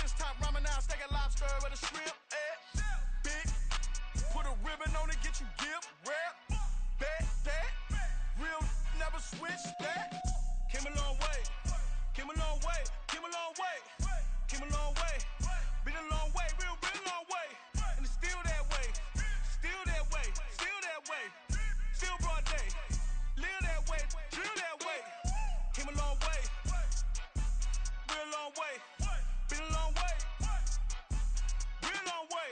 since top ramen now, stacking lobster with a shrimp. Big, put a ribbon on it, get you gift. Rap, bet that. Real never switch that. Came a long way, came a long way, came a long way, came a long way. Been a long way, real long way. And it's still that way, still that way, still that way. Still broad day, live that way, drill that way. Came a long way, real long way. Been a long way, real long way.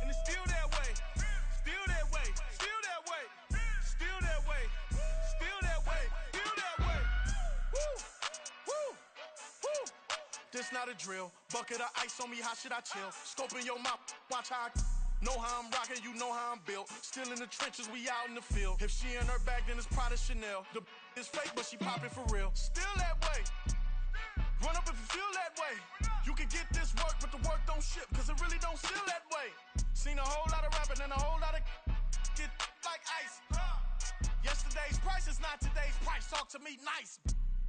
And it's still that way, still that way, still that way, still that way, still that way, still that way. Woo, woo, woo. This not a drill. Bucket of ice on me, how should I chill? Scope in your mouth, watch how I know how I'm rocking, you know how I'm built. Still in the trenches, we out in the field. If she in her bag, then it's Prada Chanel. The is fake, but she popping for real. Still that way. Run up if you feel that way. You can get this work, but the work don't ship, cause it really don't feel that way. Seen a whole lot of rapping and a whole lot of get like ice. Yesterday's price is not today's price. Talk to me nice.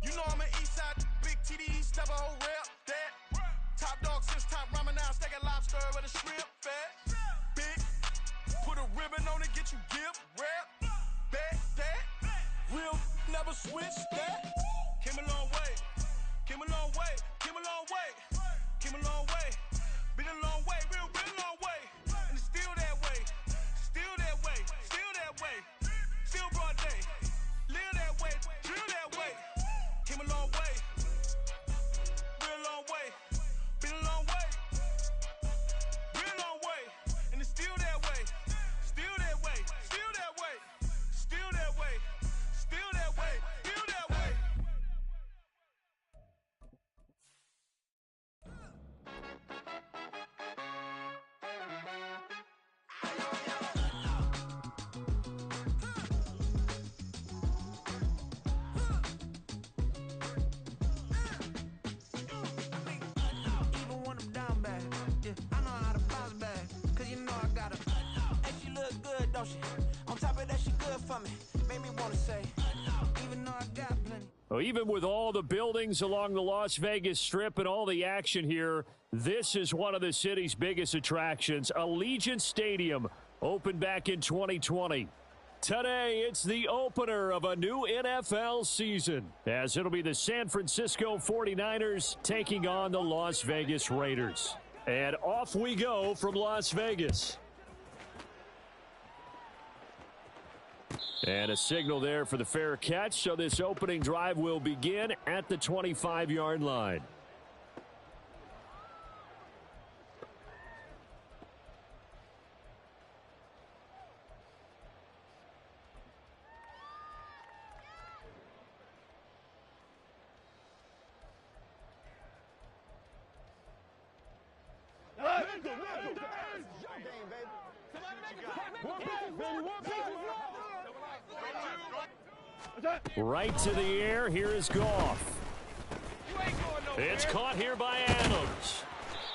You know I'm an Eastside, big TDE, step a whole rap that. Top dog since top ramen now, stacking lobster with a shrimp fat. Big, put a ribbon on it, get you gift. Rap, bet that. Real never switch that. Came a long way, came a long way, came a long way, came a long way. Been a long way, real long way. And it's still that way, still that way, still that way. Still broad day, live that way, drill that way. Came a long way, real long way. Been a long way, real long way. And it's still that way, still that way, still that way, still that way, still that way, still that way. Even when I'm down bad, yeah, I know how to bounce back. Cause you know I got her. And she look good, don't she? On top of that, she good for me. Made me wanna say, even though I got plenty. Well, even with all the buildings along the Las Vegas Strip and all the action here, this is one of the city's biggest attractions. Allegiant Stadium opened back in 2020. Today, it's the opener of a new NFL season, as it'll be the San Francisco 49ers taking on the Las Vegas Raiders. And off we go from Las Vegas. And a signal there for the fair catch, so this opening drive will begin at the 25-yard line. Right to the air, here is Goff. It's caught here by Adams.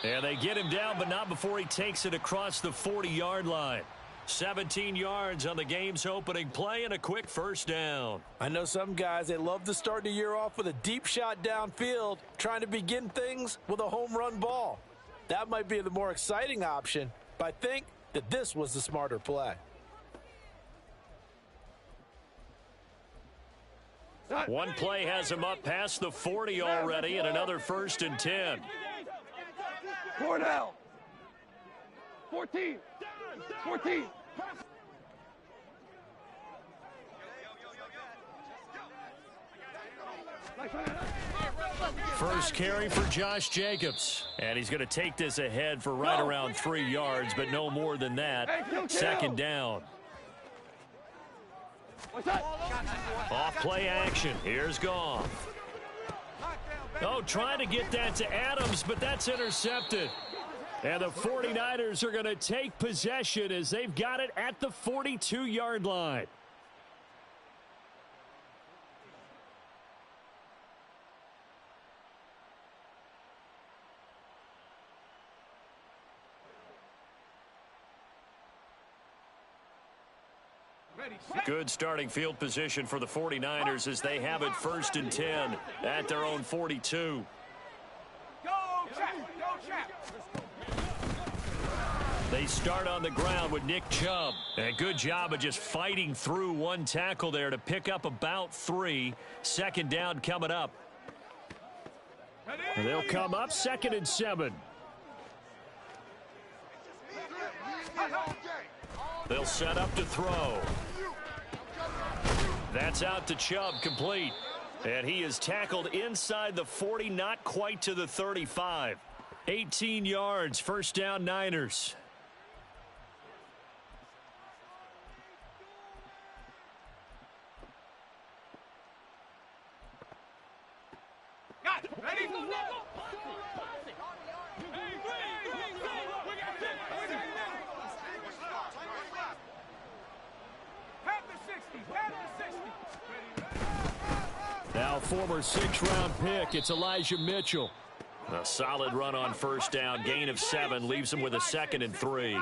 And they get him down, but not before he takes it across the 40-yard line. 17 yards on the game's opening play and a quick first down. I know some guys, they love to start the year off with a deep shot downfield, trying to begin things with a home run ball. That might be the more exciting option, but I think that this was the smarter play. One play has him up past the 40 already, and another 1st and 10. 4 down. 14. 14. First carry for Josh Jacobs. And he's going to take this ahead for right around 3 yards, but no more than that. 2nd down. Off play action. Here's Goff. Oh, trying to get that to Adams, but that's intercepted. And the 49ers are going to take possession as they've got it at the 42-yard line. Good starting field position for the 49ers as they have it 1st and 10 at their own 42. Go, Chap! Go, Chap! They start on the ground with Nick Chubb. And good job of just fighting through one tackle there to pick up about 3. Second down coming up. And they'll come up 2nd and 7. They'll set up to throw. That's out to Chubb, complete. And he is tackled inside the 40, not quite to the 35. 18 yards, first down Niners. Now former 6th-round pick, it's Elijah Mitchell. A solid run on first down, gain of 7, leaves him with a 2nd and 3.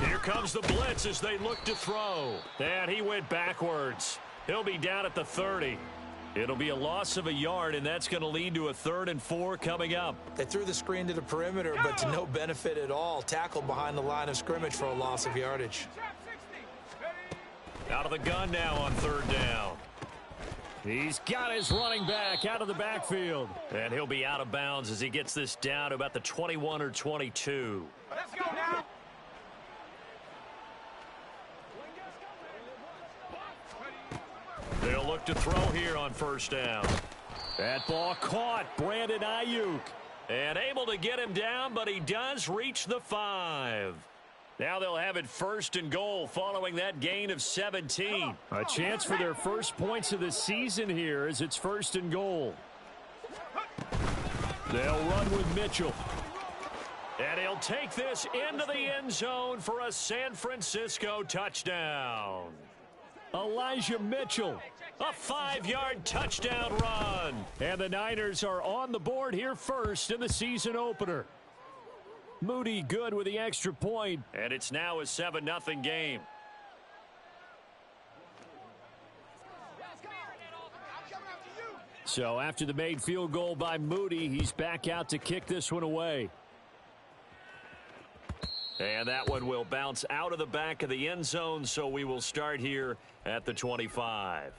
Here comes the blitz as they look to throw. And he went backwards. He'll be down at the 30. It'll be a loss of a yard, and that's going to lead to a 3rd and 4 coming up. They threw the screen to the perimeter, but to no benefit at all. Tackled behind the line of scrimmage for a loss of yardage. Out of the gun now on 3rd down. He's got his running back out of the backfield. And he'll be out of bounds as he gets this down to about the 21 or 22. Let's go now. They'll look to throw here on first down. That ball caught. Brandon Ayuk. And able to get him down, but he does reach the 5. Now they'll have it 1st and goal following that gain of 17. A chance for their first points of the season here as it's 1st and goal. They'll run with Mitchell. And he'll take this into the end zone for a San Francisco touchdown. Elijah Mitchell, a 5-yard touchdown run. And the Niners are on the board here first in the season opener. Moody good with the extra point. And it's now a 7-0 game. So after the made field goal by Moody, he's back out to kick this one away. And that one will bounce out of the back of the end zone, so we will start here at the 25.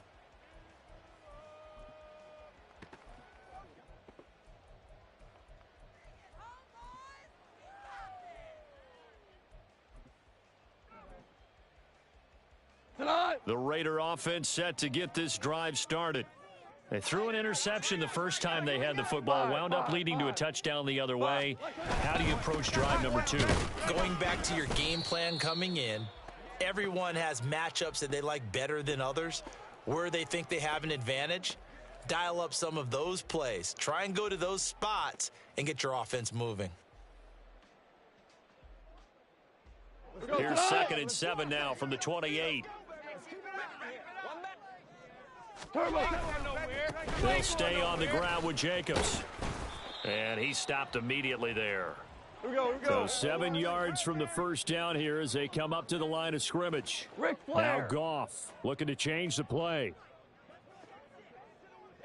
The Raider offense set to get this drive started. They threw an interception the first time they had the football, wound up leading to a touchdown the other way. How do you approach drive number 2? Going back to your game plan coming in, everyone has matchups that they like better than others. Where they think they have an advantage, dial up some of those plays. Try and go to those spots and get your offense moving. Here's 2nd and 7 now from the 28. They'll stay on the ground with Jacobs. And he stopped immediately there. Here we go. So 7 yards from the first down here as they come up to the line of scrimmage. Now Goff looking to change the play.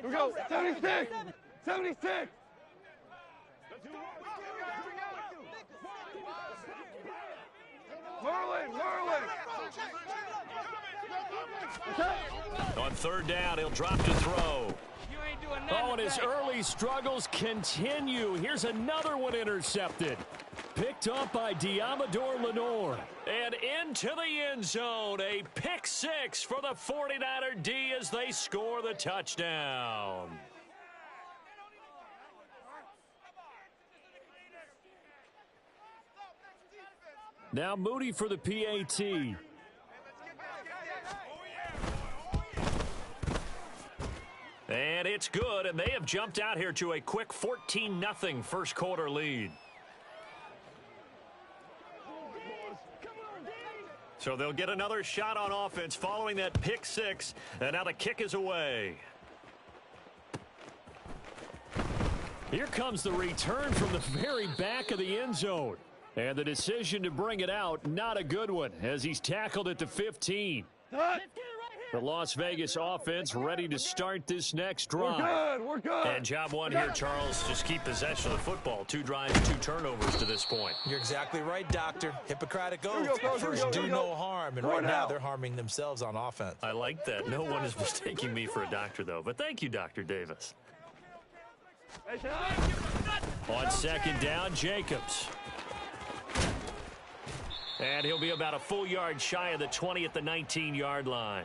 Here we go. 76. 76. Merlin. On 3rd down, he'll drop to throw. Oh, and his early struggles continue. Here's another one intercepted. Picked up by Diamador Lenore. And into the end zone. A pick 6 for the 49er D as they score the touchdown. Now Moody for the PAT. And it's good, and they have jumped out here to a quick 14-0 first quarter lead. So they'll get another shot on offense following that pick 6, and now the kick is away. Here comes the return from the very back of the end zone. And the decision to bring it out, not a good one, as he's tackled at the 15. Let's get it right The Las Vegas offense ready to start this next drive. We're good. And job one here, Charles, just keep possession of the football. 2 drives, 2 turnovers to this point. You're exactly right, Doctor. Hippocratic oath. First, do no harm. And Throw right it now, out. they're harming themselves on offense. I like that. No one is mistaking me for a doctor, though. But thank you, Dr. Davis. On second down, Jacobs. And he'll be about a full yard shy of the 20 at the 19-yard line.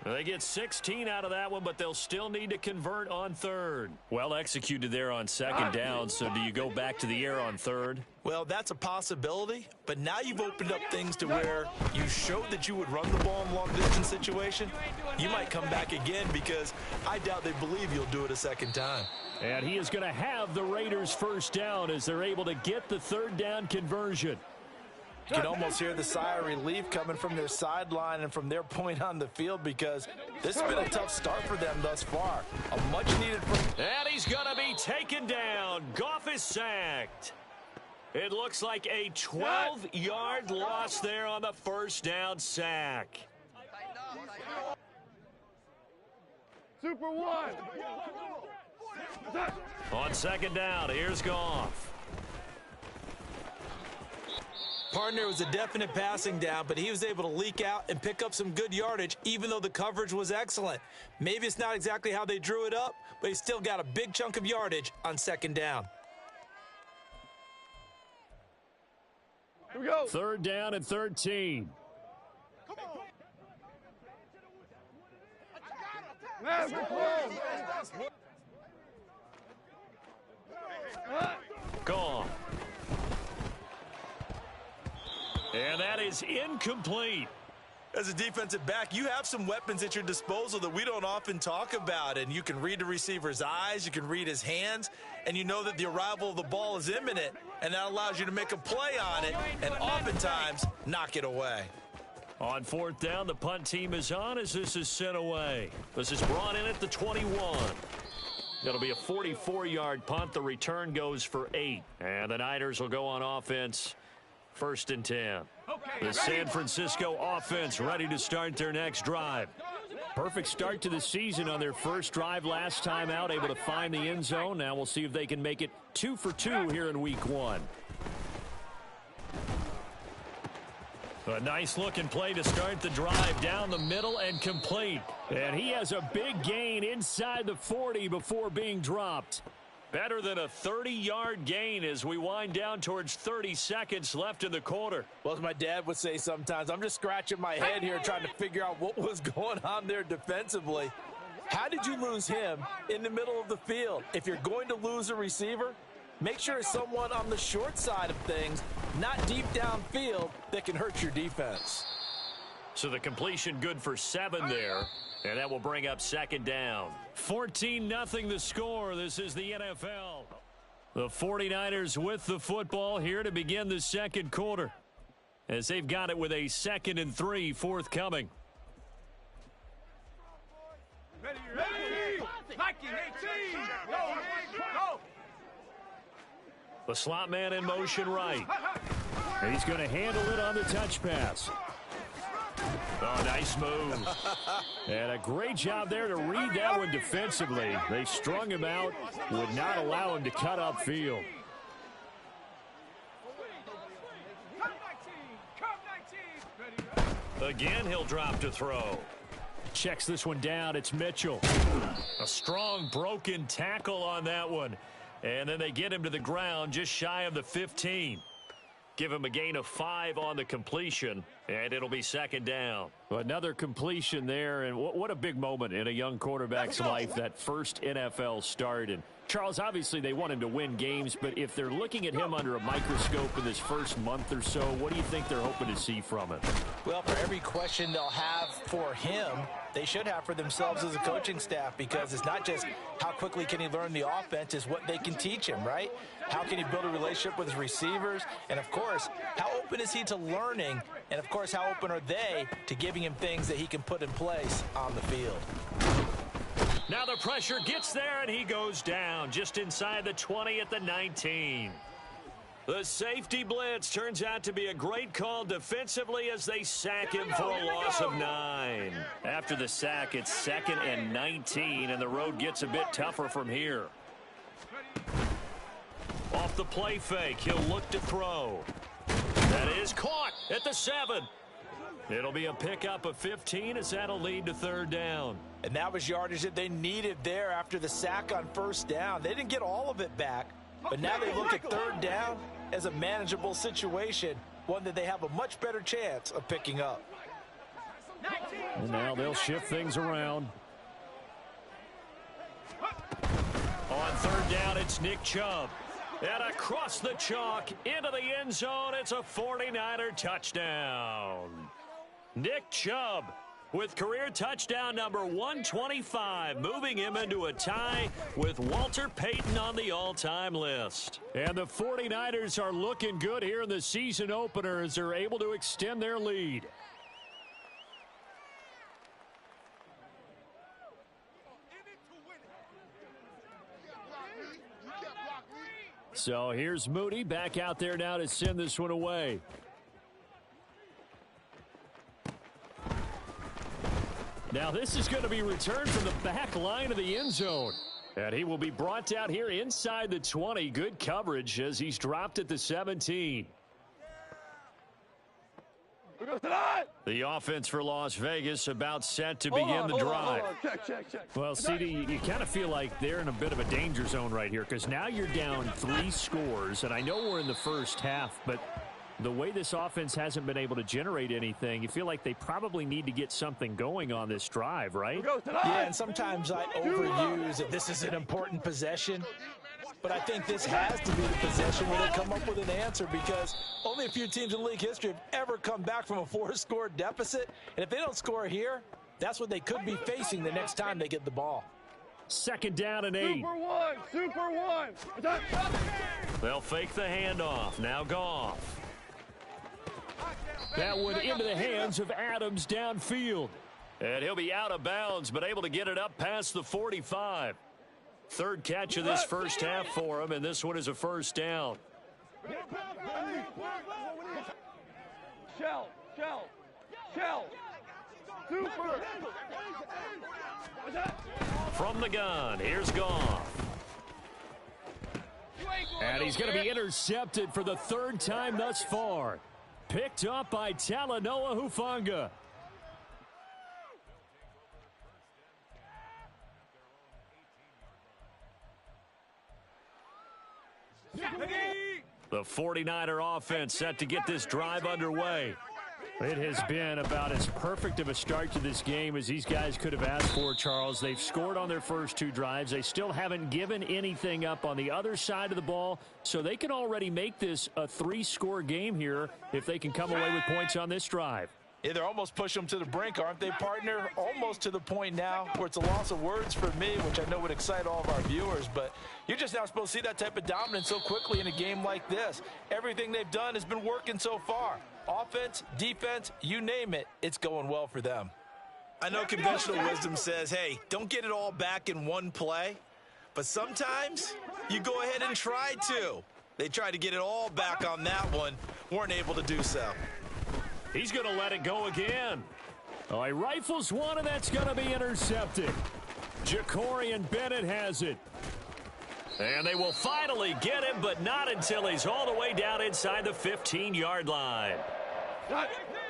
They get 16 out of that one, but they'll still need to convert on third. Well executed there on second down, so do you go back to the air on third? Well, that's a possibility, but now you've opened up things to where you showed that you would run the ball in long-distance situation. You might come back again because I doubt they believe you'll do it a second time. And he is going to have the Raiders first down as they're able to get the third down conversion. You can almost hear the sigh of relief coming from their sideline and from their point on the field because this has been a tough start for them thus far. A much-needed... And he's going to be taken down. Goff is sacked. It looks like a 12-yard loss there on the first down sack. Super one. On second down, here's Goff. Partner was a definite passing down, but he was able to leak out and pick up some good yardage, even though the coverage was excellent. Maybe it's not exactly how they drew it up, but he still got a big chunk of yardage on second down. Here we go. Third down and 13. Man, we're close. Gone. And that is incomplete. As a defensive back, you have some weapons at your disposal that we don't often talk about, and you can read the receiver's eyes, you can read his hands, and you know that the arrival of the ball is imminent, and that allows you to make a play on it and oftentimes knock it away. On fourth down, the punt team is on as this is sent away. This is brought in at the 21. It'll be a 44-yard punt. The return goes for 8. And the Niners will go on offense. First and 10. The San Francisco offense ready to start their next drive. Perfect start to the season on their first drive last time out, able to find the end zone. Now we'll see if they can make it 2 for 2 here in week 1. A nice looking play to start the drive down the middle and complete. And he has a big gain inside the 40 before being dropped. Better than a 30-yard gain as we wind down towards 30 seconds left in the quarter. Well, as my dad would say sometimes, I'm just scratching my head here trying to figure out what was going on there defensively. How did you lose him in the middle of the field? If you're going to lose a receiver, make sure it's someone on the short side of things, not deep downfield, that can hurt your defense. So the completion good for 7 there. And that will bring up second down. 14-0 the score. This is the NFL. The 49ers with the football here to begin the second quarter, as they've got it with a 2nd and 3 forthcoming. Ready. Mikey, 18. Go. The slot man in motion right. And he's going to handle it on the touch pass. Oh, nice move. And a great job there to read that one defensively. They strung him out, would not allow him to cut upfield. Again, he'll drop to throw. Checks this one down. It's Mitchell. A strong broken tackle on that one. And then they get him to the ground just shy of the 15. Give him a gain of 5 on the completion, and it'll be second down. Another completion there, and what a big moment in a young quarterback's life, that first NFL start. And Charles, obviously they want him to win games, but if they're looking at him under a microscope in this first month or so, what do you think they're hoping to see from him? Well, for every question they'll have for him, they should have for themselves as a coaching staff, because it's not just how quickly can he learn the offense, it's what they can teach him, right? How can he build a relationship with his receivers? And, of course, how open is he to learning? And, of course, how open are they to giving him things that he can put in place on the field? Now the pressure gets there, and he goes down just inside the 20 at the 19. The safety blitz turns out to be a great call defensively as they sack him for a loss of 9. After the sack, it's 2nd and 19, and the road gets a bit tougher from here. Off the play fake, he'll look to throw. That is caught at the 7. It'll be a pickup of 15 as that'll lead to 3rd down. And that was yardage that they needed there after the sack on 1st down. They didn't get all of it back, but now they look at 3rd down as a manageable situation, one that they have a much better chance of picking up. And now they'll shift things around. On 3rd down, it's Nick Chubb. And across the chalk into the end zone, it's a 49er touchdown. Nick Chubb with career touchdown number 125, moving him into a tie with Walter Payton on the all-time list. And the 49ers are looking good here in the season opener as they're able to extend their lead. So here's Moody back out there now to send this one away. Now this is going to be returned from the back line of the end zone. And he will be brought down here inside the 20. Good coverage as he's dropped at the 17. The offense for Las Vegas about set to begin the drive. Check. Well, CD, you kind of feel like they're in a bit of a danger zone right here because now you're down 3 scores. And I know we're in the first half, but the way this offense hasn't been able to generate anything, you feel like they probably need to get something going on this drive, right? Yeah, and sometimes I overuse that this is an important possession. But I think this has to be the possession where they come up with an answer because only a few teams in league history have ever come back from a 4-score deficit. And if they don't score here, that's what they could be facing the next time they get the ball. 2nd down and 8. Super one. They'll fake the handoff. Now Goff. That one into the hands of Adams downfield. And he'll be out of bounds, but able to get it up past the 45. 3rd catch of this first half for him, and this one is a 1st down. Shell. Super. From the gun, here's Goff. And he's going to be intercepted for the 3rd time thus far. Picked up by Talanoa Hufanga. The 49er offense set to get this drive underway. It has been about as perfect of a start to this game as these guys could have asked for, Charles. They've scored on their first 2 drives. They still haven't given anything up on the other side of the ball, so they can already make this a 3-score game here if they can come away with points on this drive. Yeah, they're almost pushing them to the brink, aren't they, partner? Almost to the point now where it's a loss of words for me, which I know would excite all of our viewers, but you're just not supposed to see that type of dominance so quickly in a game like this. Everything they've done has been working so far. Offense, defense, you name it, it's going well for them. I know conventional wisdom says, hey, don't get it all back in one play, but sometimes you go ahead and try to. They tried to get it all back on that one, weren't able to do so. He's going to let it go again. Oh, he rifles one, and that's going to be intercepted. Jacorian Bennett has it. And they will finally get him, but not until he's all the way down inside the 15-yard line.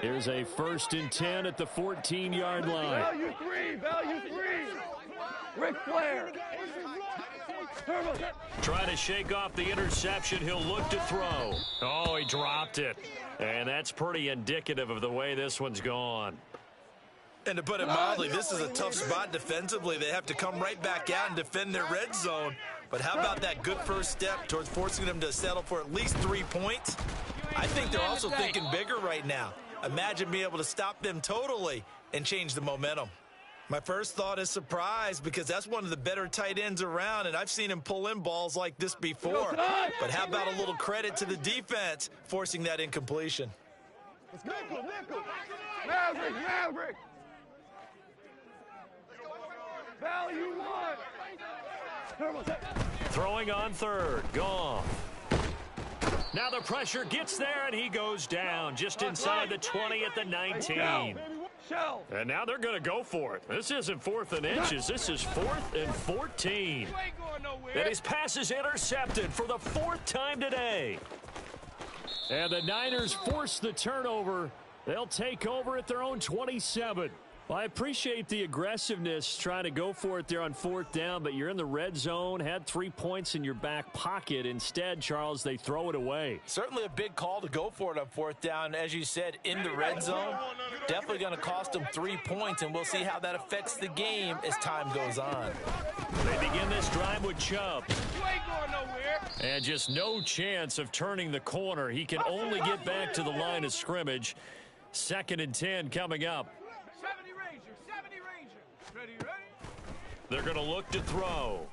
Here's a 1st and 10 at the 14-yard line. Value three. Ric Flair. Trying to shake off the interception. He'll look to throw. Oh, he dropped it. And that's pretty indicative of the way this one's gone. And to put it mildly, this is a tough spot defensively. They have to come right back out and defend their red zone. But how about that good first step towards forcing them to settle for at least 3 points? I think they're also thinking bigger right now. Imagine being able to stop them totally and change the momentum. My first thought is surprise because that's one of the better tight ends around, and I've seen him pull in balls like this before. But how about a little credit to the defense forcing that incompletion? Maverick. Value one. Throwing on 3rd. Goff. Now the pressure gets there, and he goes down just inside the 20 at the 19. And now they're going to go for it. This isn't 4th and inches. This is 4th and 14. And his pass is intercepted for the 4th time today. And the Niners force the turnover. They'll take over at their own 27. Well, I appreciate the aggressiveness trying to go for it there on 4th down, but you're in the red zone, had 3 points in your back pocket. Instead, Charles, they throw it away. Certainly a big call to go for it on 4th down. As you said, in the red zone, definitely going to cost them 3 points, and we'll see how that affects the game as time goes on. They begin this drive with Chubb. And just no chance of turning the corner. He can only get back to the line of scrimmage. 2nd and 10 coming up. 70 Ranger. Ready. They're going to look to throw.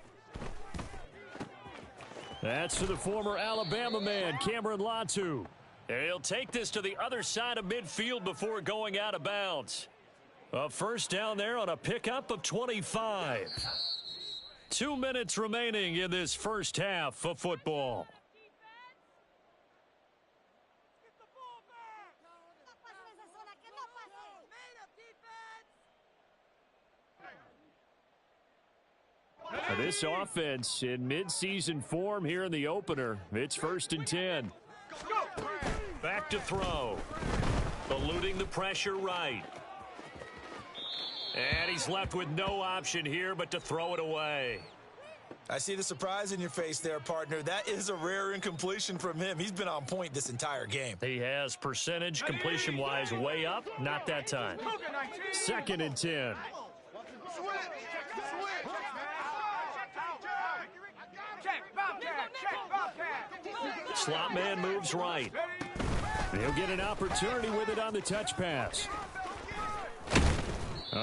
That's to the former Alabama man, Cameron Latu. And he'll take this to the other side of midfield before going out of bounds. A first down there on a pickup of 25. 2 minutes remaining in this first half of football. This offense in midseason form here in the opener. It's 1st and 10. Back to throw. Eluding the pressure right. And he's left with no option here but to throw it away. I see the surprise in your face there, partner. That is a rare incompletion from him. He's been on point this entire game. He has percentage completion-wise way up. Not that time. 2nd and 10. Slot man moves right. He'll get an opportunity with it on the touch pass.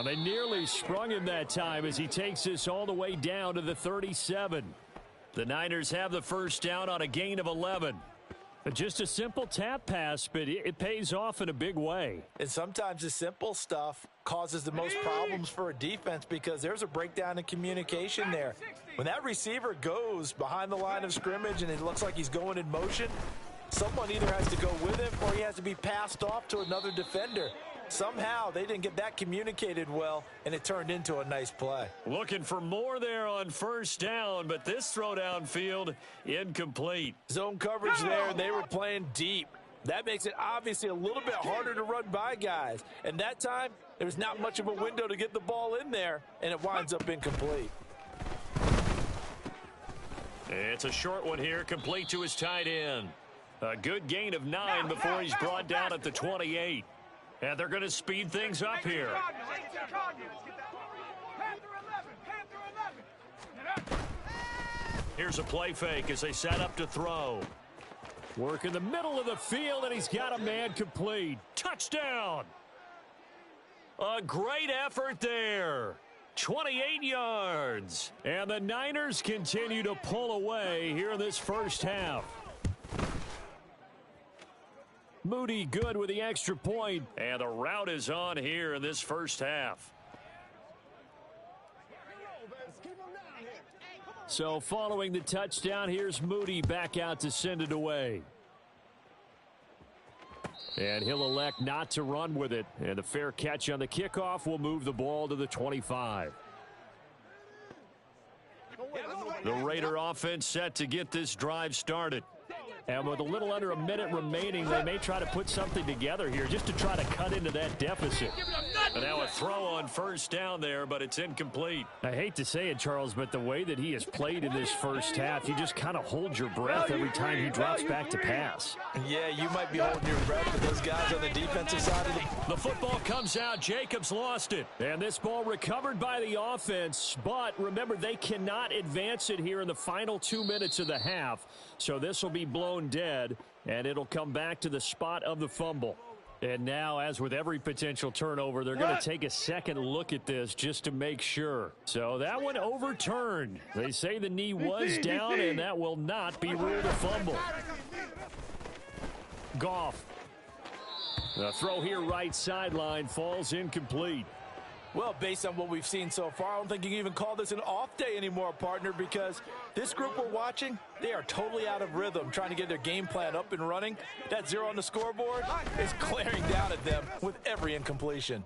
They nearly sprung him that time as he takes this all the way down to the 37. The Niners have the first down on a gain of 11. Just a simple tap pass, but it pays off in a big way. And sometimes the simple stuff causes the most problems for a defense because there's a breakdown in communication there. When that receiver goes behind the line of scrimmage and it looks like he's going in motion, someone either has to go with him or he has to be passed off to another defender. Somehow they didn't get that communicated well, and it turned into a nice play. Looking for more there on first down, but this throw downfield incomplete. Zone coverage there, and they were playing deep. That makes it obviously a little bit harder to run by guys. And that time, there was not much of a window to get the ball in there, and it winds up incomplete. It's a short one here, complete to his tight end. A good gain of 9 before he's brought down at the 28. And they're going to speed things up here. Here's a play fake as they set up to throw. Work in the middle of the field, and he's got a man complete. Touchdown! A great effort there. 28 yards. And the Niners continue to pull away here in this first half. Moody good with the extra point, and the route is on here in this first half. So following the touchdown, here's Moody back out to send it away. And he'll elect not to run with it. And a fair catch on the kickoff will move the ball to the 25. The Raider offense set to get this drive started. And with a little under a minute remaining, they may try to put something together here just to try to cut into that deficit. And now a throw on first down there, but it's incomplete. I hate to say it, Charles, but the way that he has played in this first half, you just kind of hold your breath every time he drops back to pass. Yeah, you might be holding your breath with those guys on the defensive side of the football comes out. Jacobs lost it. And this ball recovered by the offense. But remember, they cannot advance it here in the final 2 minutes of the half. So this will be blown dead, and it'll come back to the spot of the fumble. And now, as with every potential turnover, they're going to take a second look at this just to make sure. So that one overturned. They say the knee was down, and that will not be ruled a fumble. Goff. The throw here right sideline falls incomplete. Well, based on what we've seen so far, I don't think you can even call this an off day anymore, partner, because this group we're watching, they are totally out of rhythm, trying to get their game plan up and running. That 0 on the scoreboard is glaring down at them with every incompletion.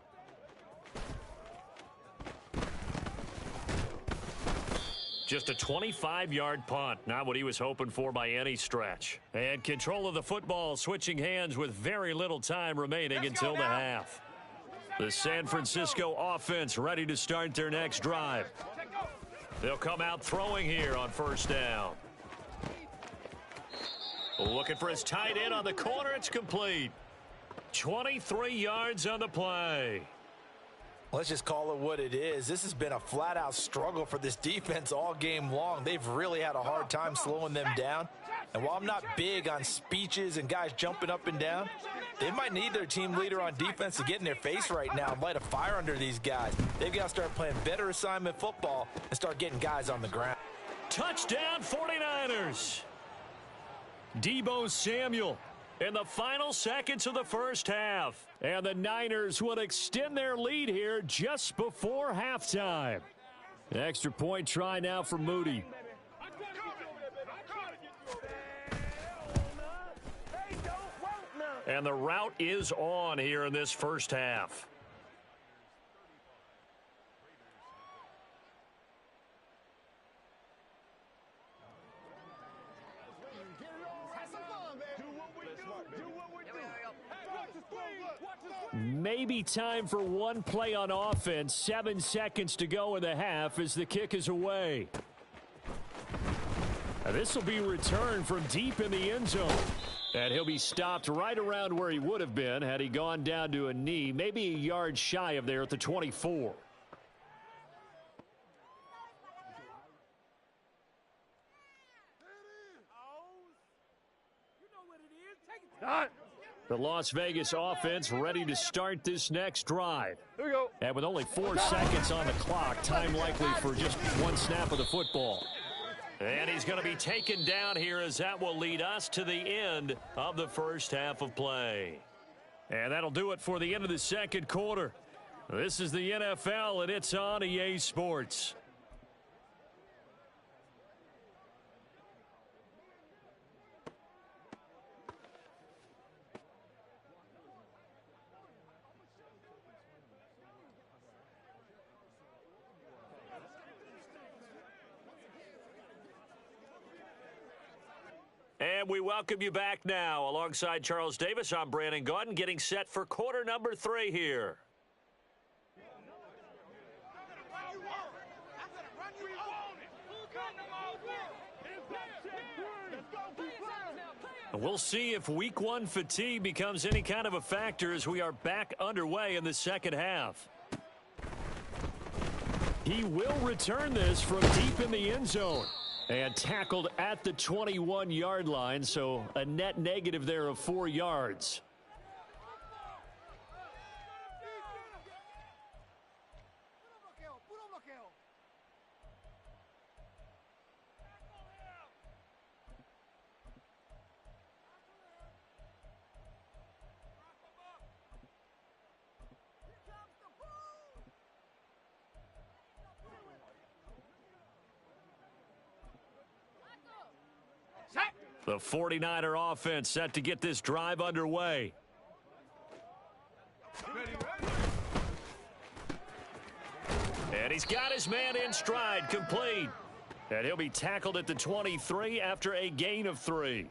Just a 25-yard punt, not what he was hoping for by any stretch. And control of the football, switching hands with very little time remaining until the half. The San Francisco offense ready to start their next drive. They'll come out throwing here on first down. Looking for his tight end on the corner. It's complete. 23 yards on the play. Let's just call it what it is. This has been a flat-out struggle for this defense all game long. They've really had a hard time slowing them down. And while I'm not big on speeches and guys jumping up and down, they might need their team leader on defense to get in their face right now and light a fire under these guys. They've got to start playing better assignment football and start getting guys on the ground. Touchdown 49ers. Deebo Samuel in the final seconds of the first half. And the Niners would extend their lead here just before halftime. Extra point try now for Moody. And the route is on here in this first half. Maybe time for one play on offense. 7 seconds to go in the half as the kick is away. This will be returned from deep in the end zone. And he'll be stopped right around where he would have been had he gone down to a knee, maybe a yard shy of there at the 24. The Las Vegas offense ready to start this next drive. Here we go. And with only 4 seconds on the clock, time likely for just one snap of the football. And he's going to be taken down here as that will lead us to the end of the first half of play. And that'll do it for the end of the second quarter. This is the NFL, and it's on EA Sports. And we welcome you back now. Alongside Charles Davis, I'm Brandon Gaudin, getting set for quarter number 3 here. We'll see if week 1 fatigue becomes any kind of a factor as we are back underway in the second half. He will return this from deep in the end zone. And tackled at the 21-yard line, so a net negative there of 4 yards. The 49er offense set to get this drive underway. And he's got his man in stride, complete. And he'll be tackled at the 23 after a gain of 3.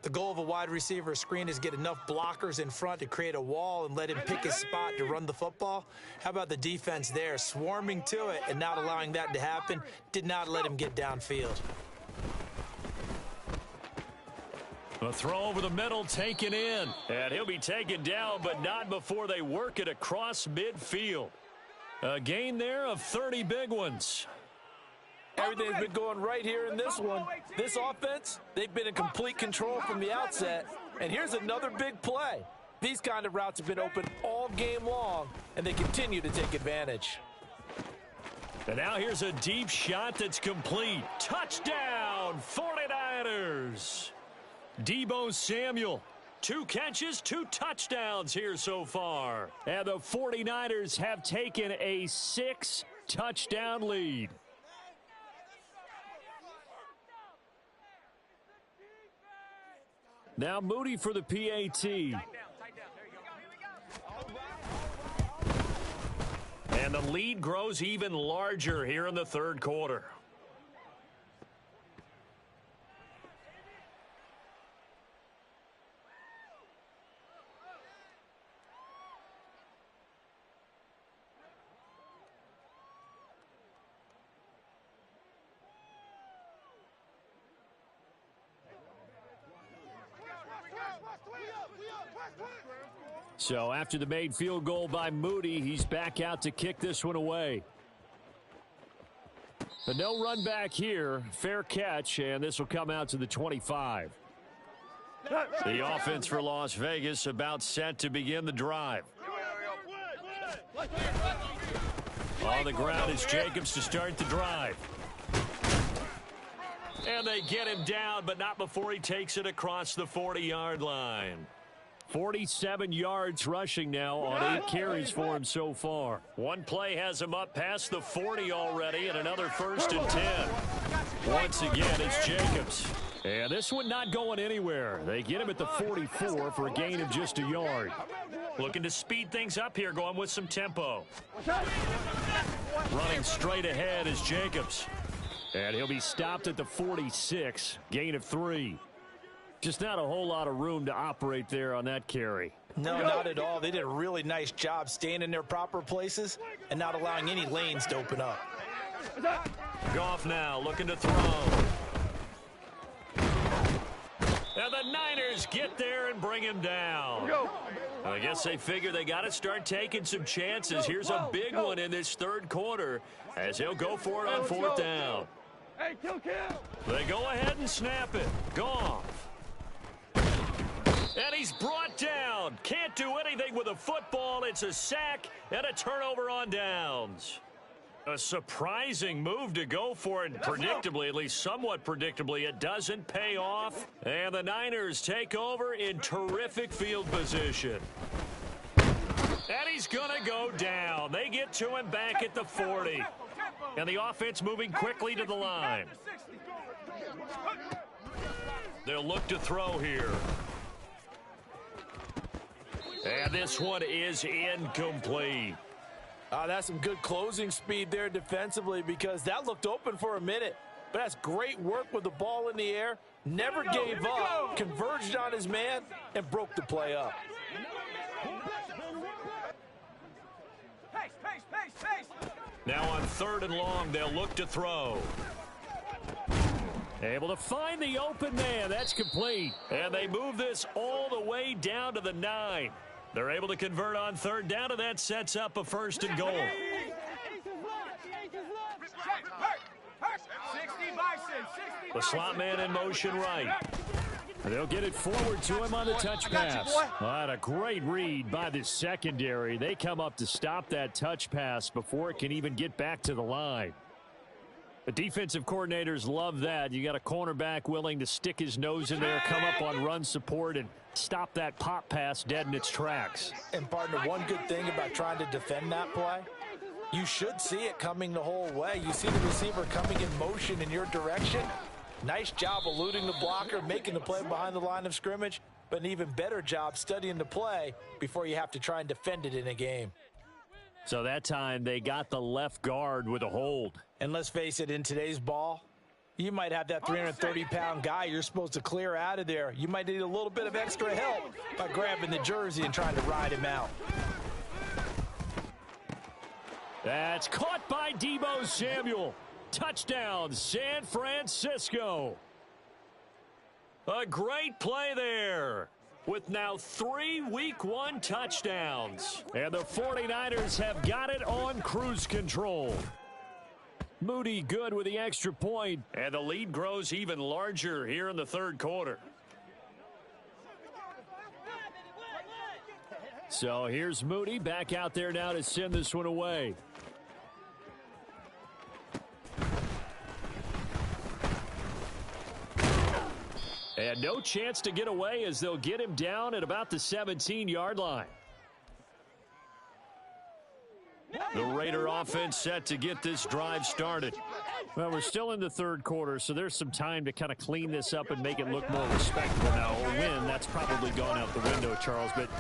The goal of a wide receiver screen is get enough blockers in front to create a wall and let him pick his spot to run the football. How about the defense there, swarming to it and not allowing that to happen? Did not let him get downfield. A throw over the middle taken in. And he'll be taken down, but not before they work it across midfield. A gain there of 30 big ones. Everything's been going right here in this one. This offense, they've been in complete control from the outset. And here's another big play. These kind of routes have been open all game long, and they continue to take advantage. And now here's a deep shot that's complete. Touchdown, 49ers. Deebo Samuel 2 catches, 2 touchdowns here so far. And the 49ers have taken a 6-touchdown lead. Now Moody for the PAT. And the lead grows even larger here in the third quarter. So after the made field goal by Moody, he's back out to kick this one away. But no run back here. Fair catch, and this will come out to the 25. The offense for Las Vegas about set to begin the drive. On the ground is Jacobs to start the drive. And they get him down, but not before he takes it across the 40-yard line. 47 yards rushing now on 8 carries for him so far. One play has him up past the 40 already, and another 1st and 10. Once again, it's Jacobs. And this one not going anywhere. They get him at the 44 for a gain of just a yard. Looking to speed things up here, going with some tempo. Running straight ahead is Jacobs. And he'll be stopped at the 46, gain of 3. Just not a whole lot of room to operate there on that carry. No, not at all. They did a really nice job staying in their proper places and not allowing any lanes to open up. Goff now looking to throw. And the Niners get there and bring him down. I guess they figure they got to start taking some chances. Here's a big one in this third quarter as he'll go for it on 4th down. They go ahead and snap it. Goff. And he's brought down. Can't do anything with a football. It's a sack and a turnover on downs. A surprising move to go for it. Predictably, at least somewhat predictably, it doesn't pay off. And the Niners take over in terrific field position. And he's going to go down. They get to him back at the 40. And the offense moving quickly to the line. They'll look to throw here. And this one is incomplete. That's some good closing speed there defensively because that looked open for a minute. But that's great work with the ball in the air. Never gave up, converged on his man, and broke the play up. Now on 3rd and long, they'll look to throw. Able to find the open man. That's complete. And they move this all the way down to the 9. They're able to convert on 3rd down, and that sets up a 1st and goal. The slot man in motion right. They'll get it forward to him on the touch pass. What a great read by the secondary. They come up to stop that touch pass before it can even get back to the line. The defensive coordinators love that. You got a cornerback willing to stick his nose in there, come up on run support, and stop that pop pass dead in its tracks. And, partner, one good thing about trying to defend that play, you should see it coming the whole way. You see the receiver coming in motion in your direction. Nice job eluding the blocker, making the play behind the line of scrimmage, but an even better job studying the play before you have to try and defend it in a game. So that time they got the left guard with a hold. And let's face it, in today's ball, you might have that 330-pound guy you're supposed to clear out of there. You might need a little bit of extra help by grabbing the jersey and trying to ride him out. That's caught by Deebo Samuel. Touchdown, San Francisco. A great play there with now 3 Week 1 touchdowns. And the 49ers have got it on cruise control. Moody good with the extra point. And the lead grows even larger here in the third quarter. So here's Moody back out there now to send this one away. And no chance to get away as they'll get him down at about the 17-yard line. The Raider offense set to get this drive started. Well, we're still in the third quarter, so there's some time to kind of clean this up and make it look more respectable now. A win, that's probably gone out the window, Charles, but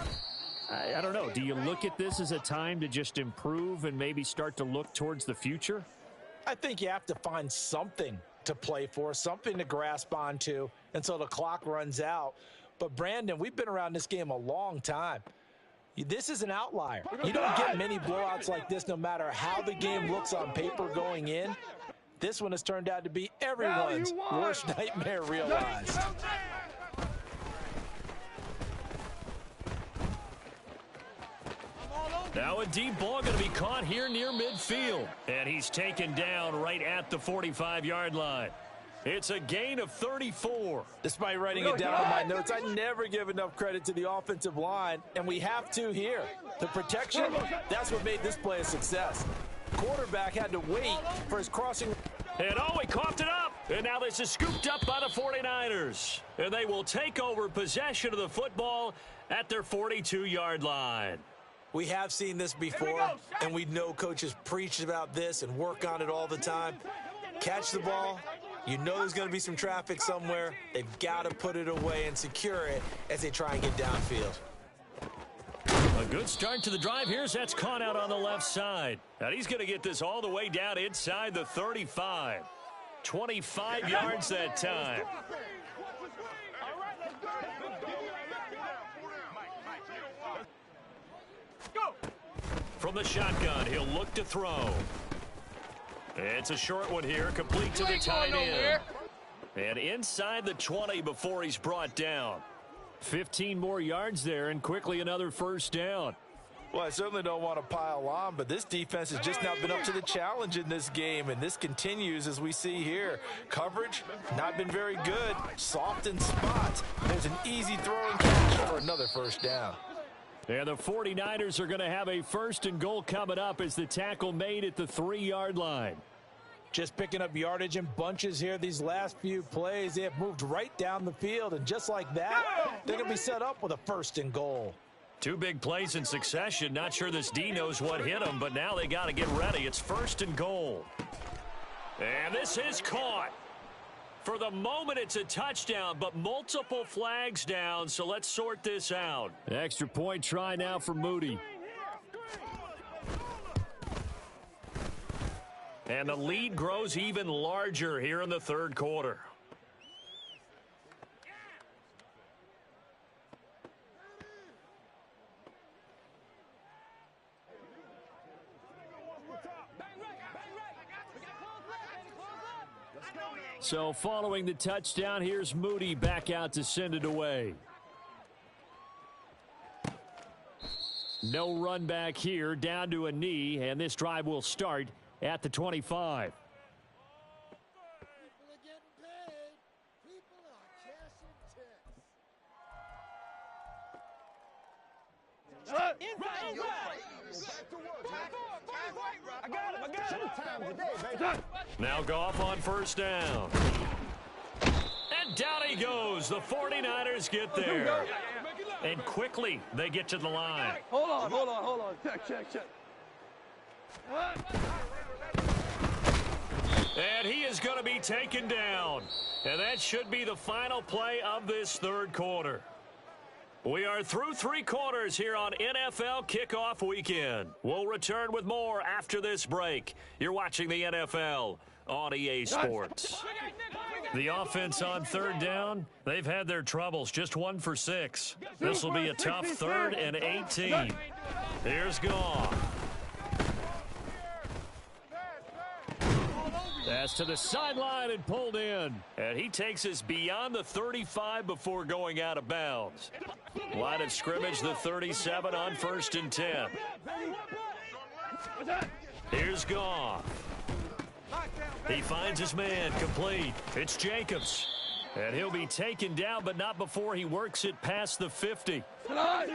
I don't know. Do you look at this as a time to just improve and maybe start to look towards the future? I think you have to find something to play for, something to grasp onto until the clock runs out. But, Brandon, we've been around this game a long time. This is an outlier. You don't get many blowouts like this no matter how the game looks on paper going in. This one has turned out to be everyone's worst nightmare realized. Now a deep ball going to be caught here near midfield. And he's taken down right at the 45-yard line. It's a gain of 34. Despite writing it down in my notes, I never give enough credit to the offensive line, and we have to here. The protection, that's what made this play a success. Quarterback had to wait for his crossing. And he coughed it up. And now this is scooped up by the 49ers. And they will take over possession of the football at their 42-yard line. We have seen this before, and we know coaches preach about this and work on it all the time. Catch the ball. You know there's going to be some traffic somewhere. They've got to put it away and secure it as they try and get downfield. A good start to the drive here as that's caught out on the left side. And he's going to get this all the way down inside the 35. 25 yards that time. From the shotgun, he'll look to throw. It's a short one here, complete to the tight end. And inside the 20 before he's brought down. 15 more yards there, and quickly another first down. Well, I certainly don't want to pile on, but this defense has just not been up to the challenge in this game, and this continues as we see here. Coverage, not been very good. Soft in spots. There's an easy throw and catch for another first down. And the 49ers are going to have a first and goal coming up as the tackle made at the 3-yard line. Just picking up yardage in bunches here these last few plays. They have moved right down the field, and just like that, they're going to be set up with a first and goal. Two big plays in succession. Not sure this D knows what hit him, but now they got to get ready. It's first and goal. And this is caught. For the moment, it's a touchdown, but multiple flags down, so let's sort this out. Extra point try now for Moody. And the lead grows even larger here in the third quarter. So following the touchdown, here's Moody back out to send it away. No run back here, down to a knee, and this drive will start at the 25. Now Goff on first down. And down he goes. The 49ers get there. And quickly they get to the line. Hold on. Check. And he is going to be taken down. And that should be the final play of this third quarter. We are through 3 quarters here on NFL Kickoff Weekend. We'll return with more after this break. You're watching the NFL on EA Sports. The offense on third down, they've had their troubles. Just 1 for 6. This will be a tough 3rd and 18. Here's Goff. Pass to the sideline and pulled in. And he takes us beyond the 35 before going out of bounds. Line of scrimmage, the 37 on 1st and 10. Here's Goff. He finds his man, complete. It's Jacobs. And he'll be taken down, but not before he works it past the 50.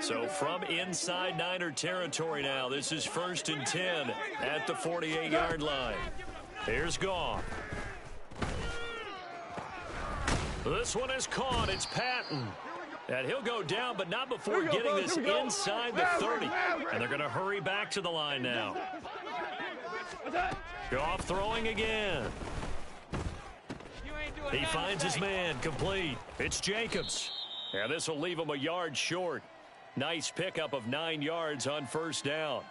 So from inside Niner territory now, this is 1st and 10 at the 48-yard line. Here's Goff. This one is caught. It's Patton. And he'll go down, but not before getting this inside the 30. And they're going to hurry back to the line now. Goff throwing again. He finds his man, complete. It's Jacobs. And this will leave him a yard short. Nice pickup of 9 yards on first down.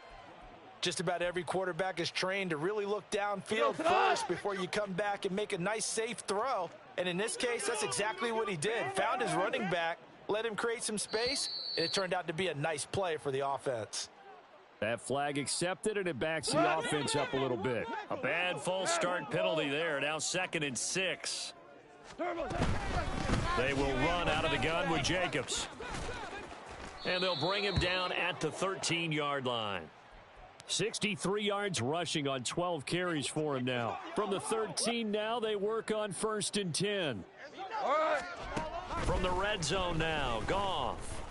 Just about every quarterback is trained to really look downfield first before you come back and make a nice, safe throw. And in this case, that's exactly what he did. Found his running back, let him create some space, and it turned out to be a nice play for the offense. That flag accepted, and it backs the offense up a little bit. A bad false start penalty there. Now 2nd and 6. They will run out of the gun with Jacobs. And they'll bring him down at the 13-yard line. 63 yards rushing on 12 carries for him now. From the 13 now, they work on 1st and 10. From the red zone now, Goff.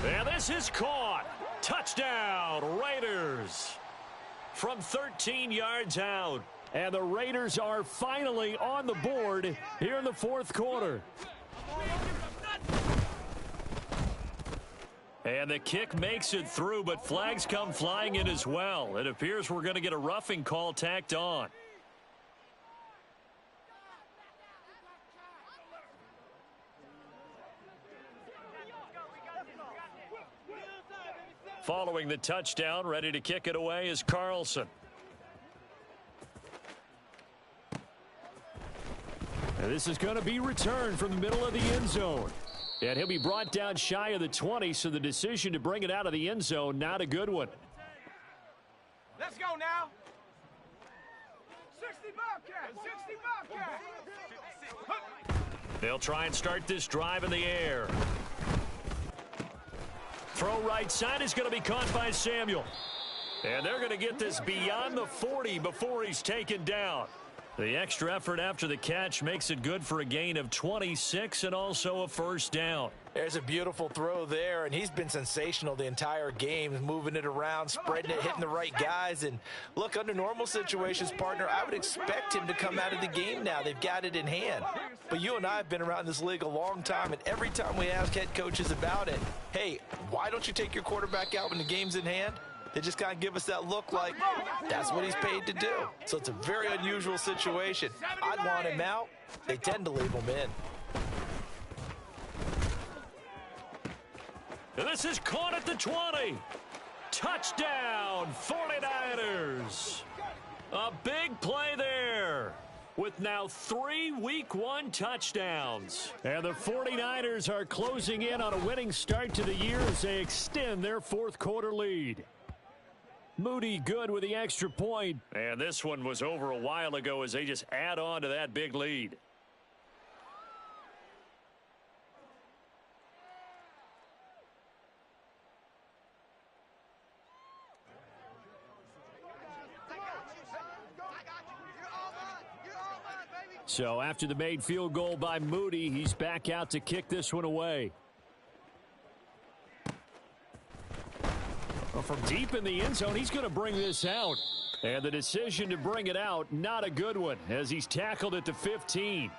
And this is caught. Touchdown, Raiders. From 13 yards out. And the Raiders are finally on the board here in the 4th quarter. And the kick makes it through, but flags come flying in as well. It appears we're going to get a roughing call tacked on. Following the touchdown, ready to kick it away is Carlson. And this is going to be returned from the middle of the end zone. And he'll be brought down shy of the 20, so the decision to bring it out of the end zone, not a good one. Let's go now. 60 Bobcat, 60 Bobcat. They'll try and start this drive in the air. Throw right side is going to be caught by Samuel. And they're going to get this beyond the 40 before he's taken down. The extra effort after the catch makes it good for a gain of 26 and also a first down. There's a beautiful throw there, and he's been sensational the entire game, moving it around, spreading it, hitting the right guys. And look, under normal situations, partner, I would expect him to come out of the game now. They've got it in hand. But you and I have been around this league a long time, and every time we ask head coaches about it, hey, why don't you take your quarterback out when the game's in hand? They just kind of give us that look like that's what he's paid to do. So it's a very unusual situation. I'd want him out. They tend to leave him in. And this is caught at the 20. Touchdown, 49ers. A big play there with now 3 Week 1 touchdowns. And the 49ers are closing in on a winning start to the year as they extend their 4th quarter lead. Moody good with the extra point. And this one was over a while ago as they just add on to that big lead. So after the made field goal by Moody, he's back out to kick this one away. Well, from deep in the end zone, he's going to bring this out. And the decision to bring it out, not a good one, as he's tackled at the 15.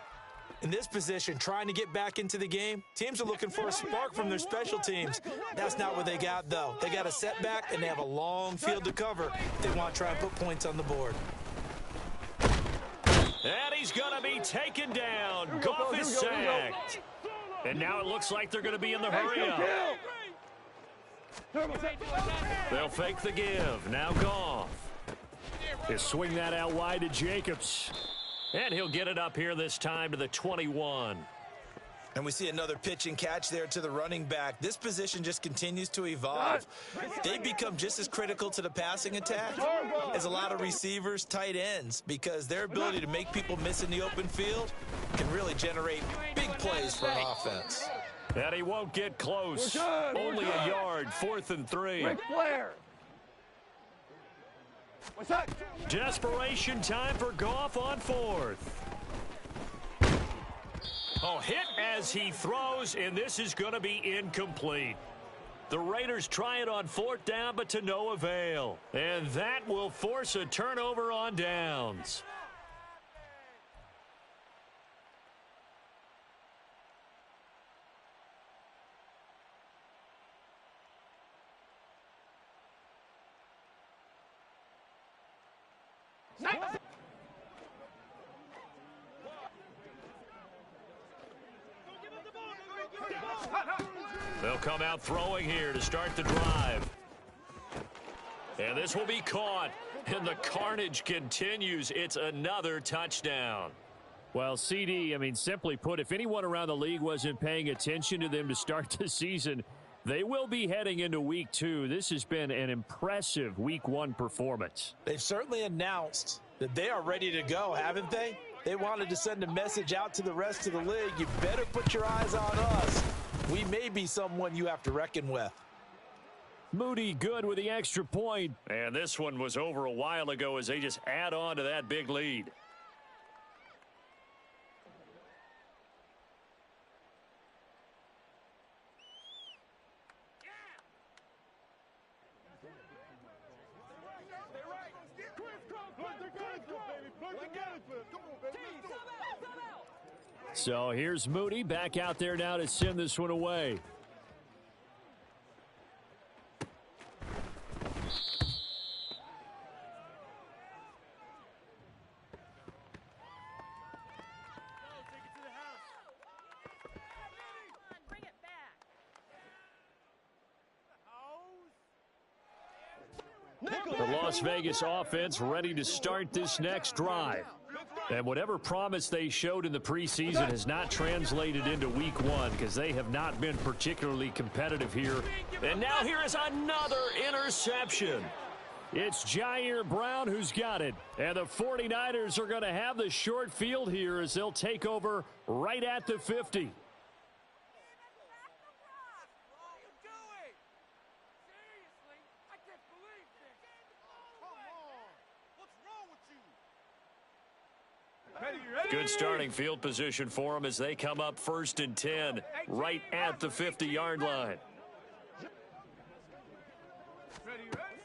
In this position, trying to get back into the game, teams are looking for a spark from their special teams. That's not what they got, though. They got a setback, and they have a long field to cover. They want to try and put points on the board. And he's going to be taken down. Goff is sacked. And now it looks like they're going to be in the hurry-up. They'll fake the give. Now Goff. He'll swing that out wide to Jacobs. And he'll get it up here this time to the 21. And we see another pitch and catch there to the running back. This position just continues to evolve. They become just as critical to the passing attack as a lot of receivers, tight ends, because their ability to make people miss in the open field can really generate big plays for an offense. And he won't get close. Only a yard, 4th and 3. Desperation time for Goff on 4th. Oh, hit as he throws, and this is going to be incomplete. The Raiders try it on 4th down, but to no avail. And that will force a turnover on downs. They'll come out throwing here to start the drive. And this will be caught. And the carnage continues. It's another touchdown. Well, CD, I mean, simply put, if anyone around the league wasn't paying attention to them to start the season, they will be heading into week 2. This has been an impressive week 1 performance. They've certainly announced that they are ready to go, haven't they? They wanted to send a message out to the rest of the league. You better put your eyes on us. We may be someone you have to reckon with. Moody good with the extra point. And this one was over a while ago as they just add on to that big lead. So here's Moody back out there now to send this one away. The Las Vegas offense ready to start this next drive. And whatever promise they showed in the preseason has not translated into week 1 because they have not been particularly competitive here. And now here is another interception. It's Jair Brown who's got it. And the 49ers are going to have the short field here as they'll take over right at the 50. Good starting field position for them as they come up 1st and 10 right at the 50-yard line.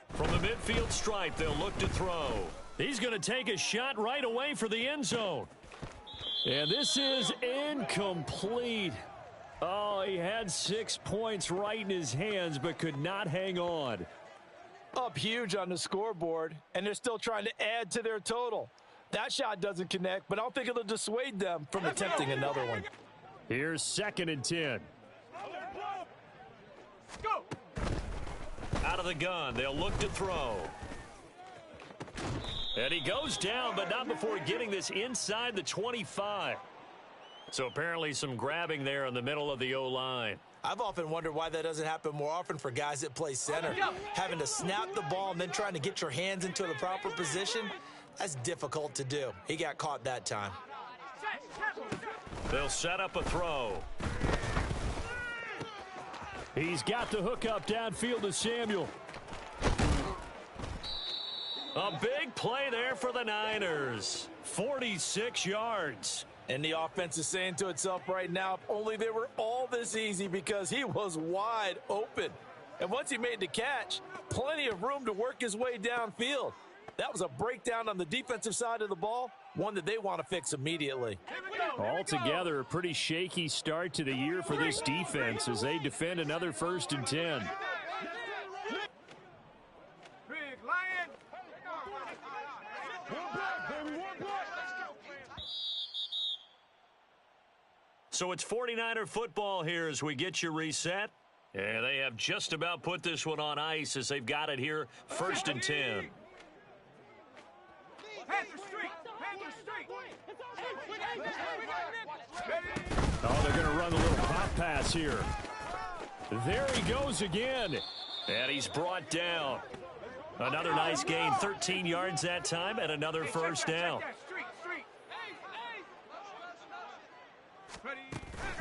From the midfield stripe, they'll look to throw. He's going to take a shot right away for the end zone. And this is incomplete. Oh, he had 6 points right in his hands but could not hang on. Up huge on the scoreboard, and they're still trying to add to their total. That shot doesn't connect, but I don't think it'll dissuade them from attempting another one. Here's 2nd and 10. Go. Out of the gun, they'll look to throw. And he goes down, but not before getting this inside the 25. So apparently some grabbing there in the middle of the O-line. I've often wondered why that doesn't happen more often for guys that play center. Having to snap the ball and then trying to get your hands into the proper position, that's difficult to do. He got caught that time. They'll set up a throw. He's got the hook up downfield to Samuel. A big play there for the Niners. 46 yards. And the offense is saying to itself right now, if only they were all this easy, because he was wide open. And once he made the catch, plenty of room to work his way downfield. That was a breakdown on the defensive side of the ball, one that they want to fix immediately. Altogether, a pretty shaky start to the year for this defense as they defend another 1st and 10. So it's 49er football here as we get you reset. And they have just about put this one on ice as they've got it here, 1st and 10. Oh, they're going to run a little pop pass here. There he goes again. And he's brought down. Another nice gain, 13 yards that time, and another 1st down.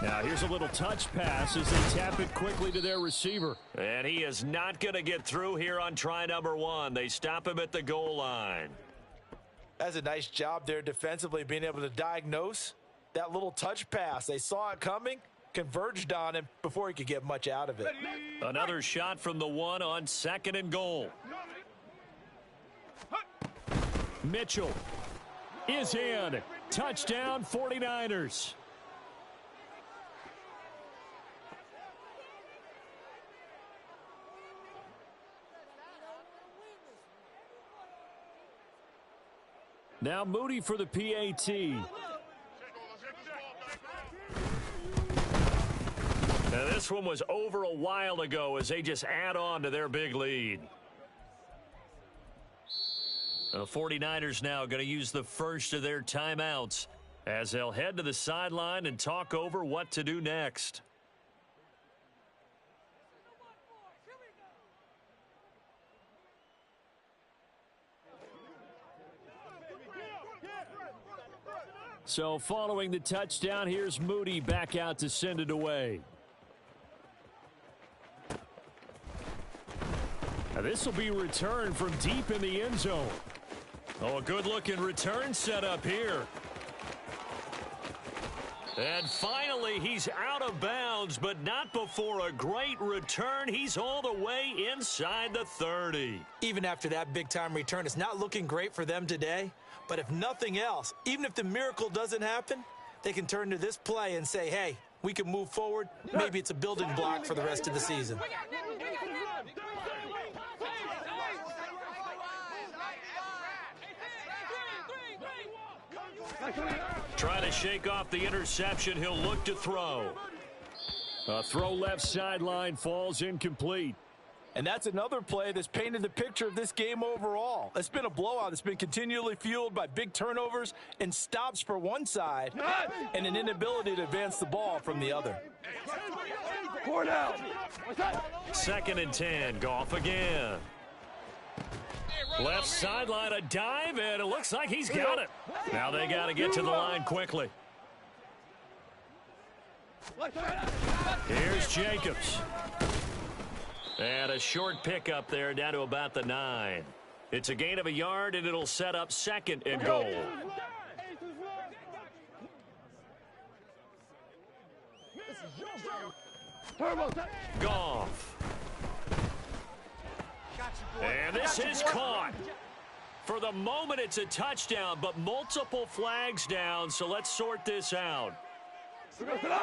Now here's a little touch pass as they tap it quickly to their receiver. And he is not going to get through here on try number 1. They stop him at the goal line. That's a nice job there defensively, being able to diagnose that little touch pass. They saw it coming, converged on him before he could get much out of it. Another shot from the 1 on 2nd and goal. Mitchell is in. Touchdown 49ers. Now Moody for the PAT. Now this one was over a while ago as they just add on to their big lead. The 49ers now going to use the first of their timeouts as they'll head to the sideline and talk over what to do next. So following the touchdown, here's Moody back out to send it away. Now this will be returned from deep in the end zone. Oh, a good-looking return setup here. And finally, he's out of bounds, but not before a great return. He's all the way inside the 30. Even after that big-time return, it's not looking great for them today. But if nothing else, even if the miracle doesn't happen, they can turn to this play and say, hey, we can move forward. Maybe it's a building block for the rest of the season. Trying to shake off the interception. He'll look to throw. A throw left sideline, falls incomplete. And that's another play that's painted the picture of this game overall. It's been a blowout. It's been continually fueled by big turnovers and stops for one side and an inability to advance the ball from the other. 4 down. 2nd and 10. Goff again. Left sideline, a dive, and it looks like he's got it. Now they got to get to the line quickly. Here's Jacobs. And a short pickup there down to about the 9. It's a gain of a yard, and it'll set up 2nd and goal. Goff. And this is caught. For the moment, it's a touchdown, but multiple flags down, so let's sort this out.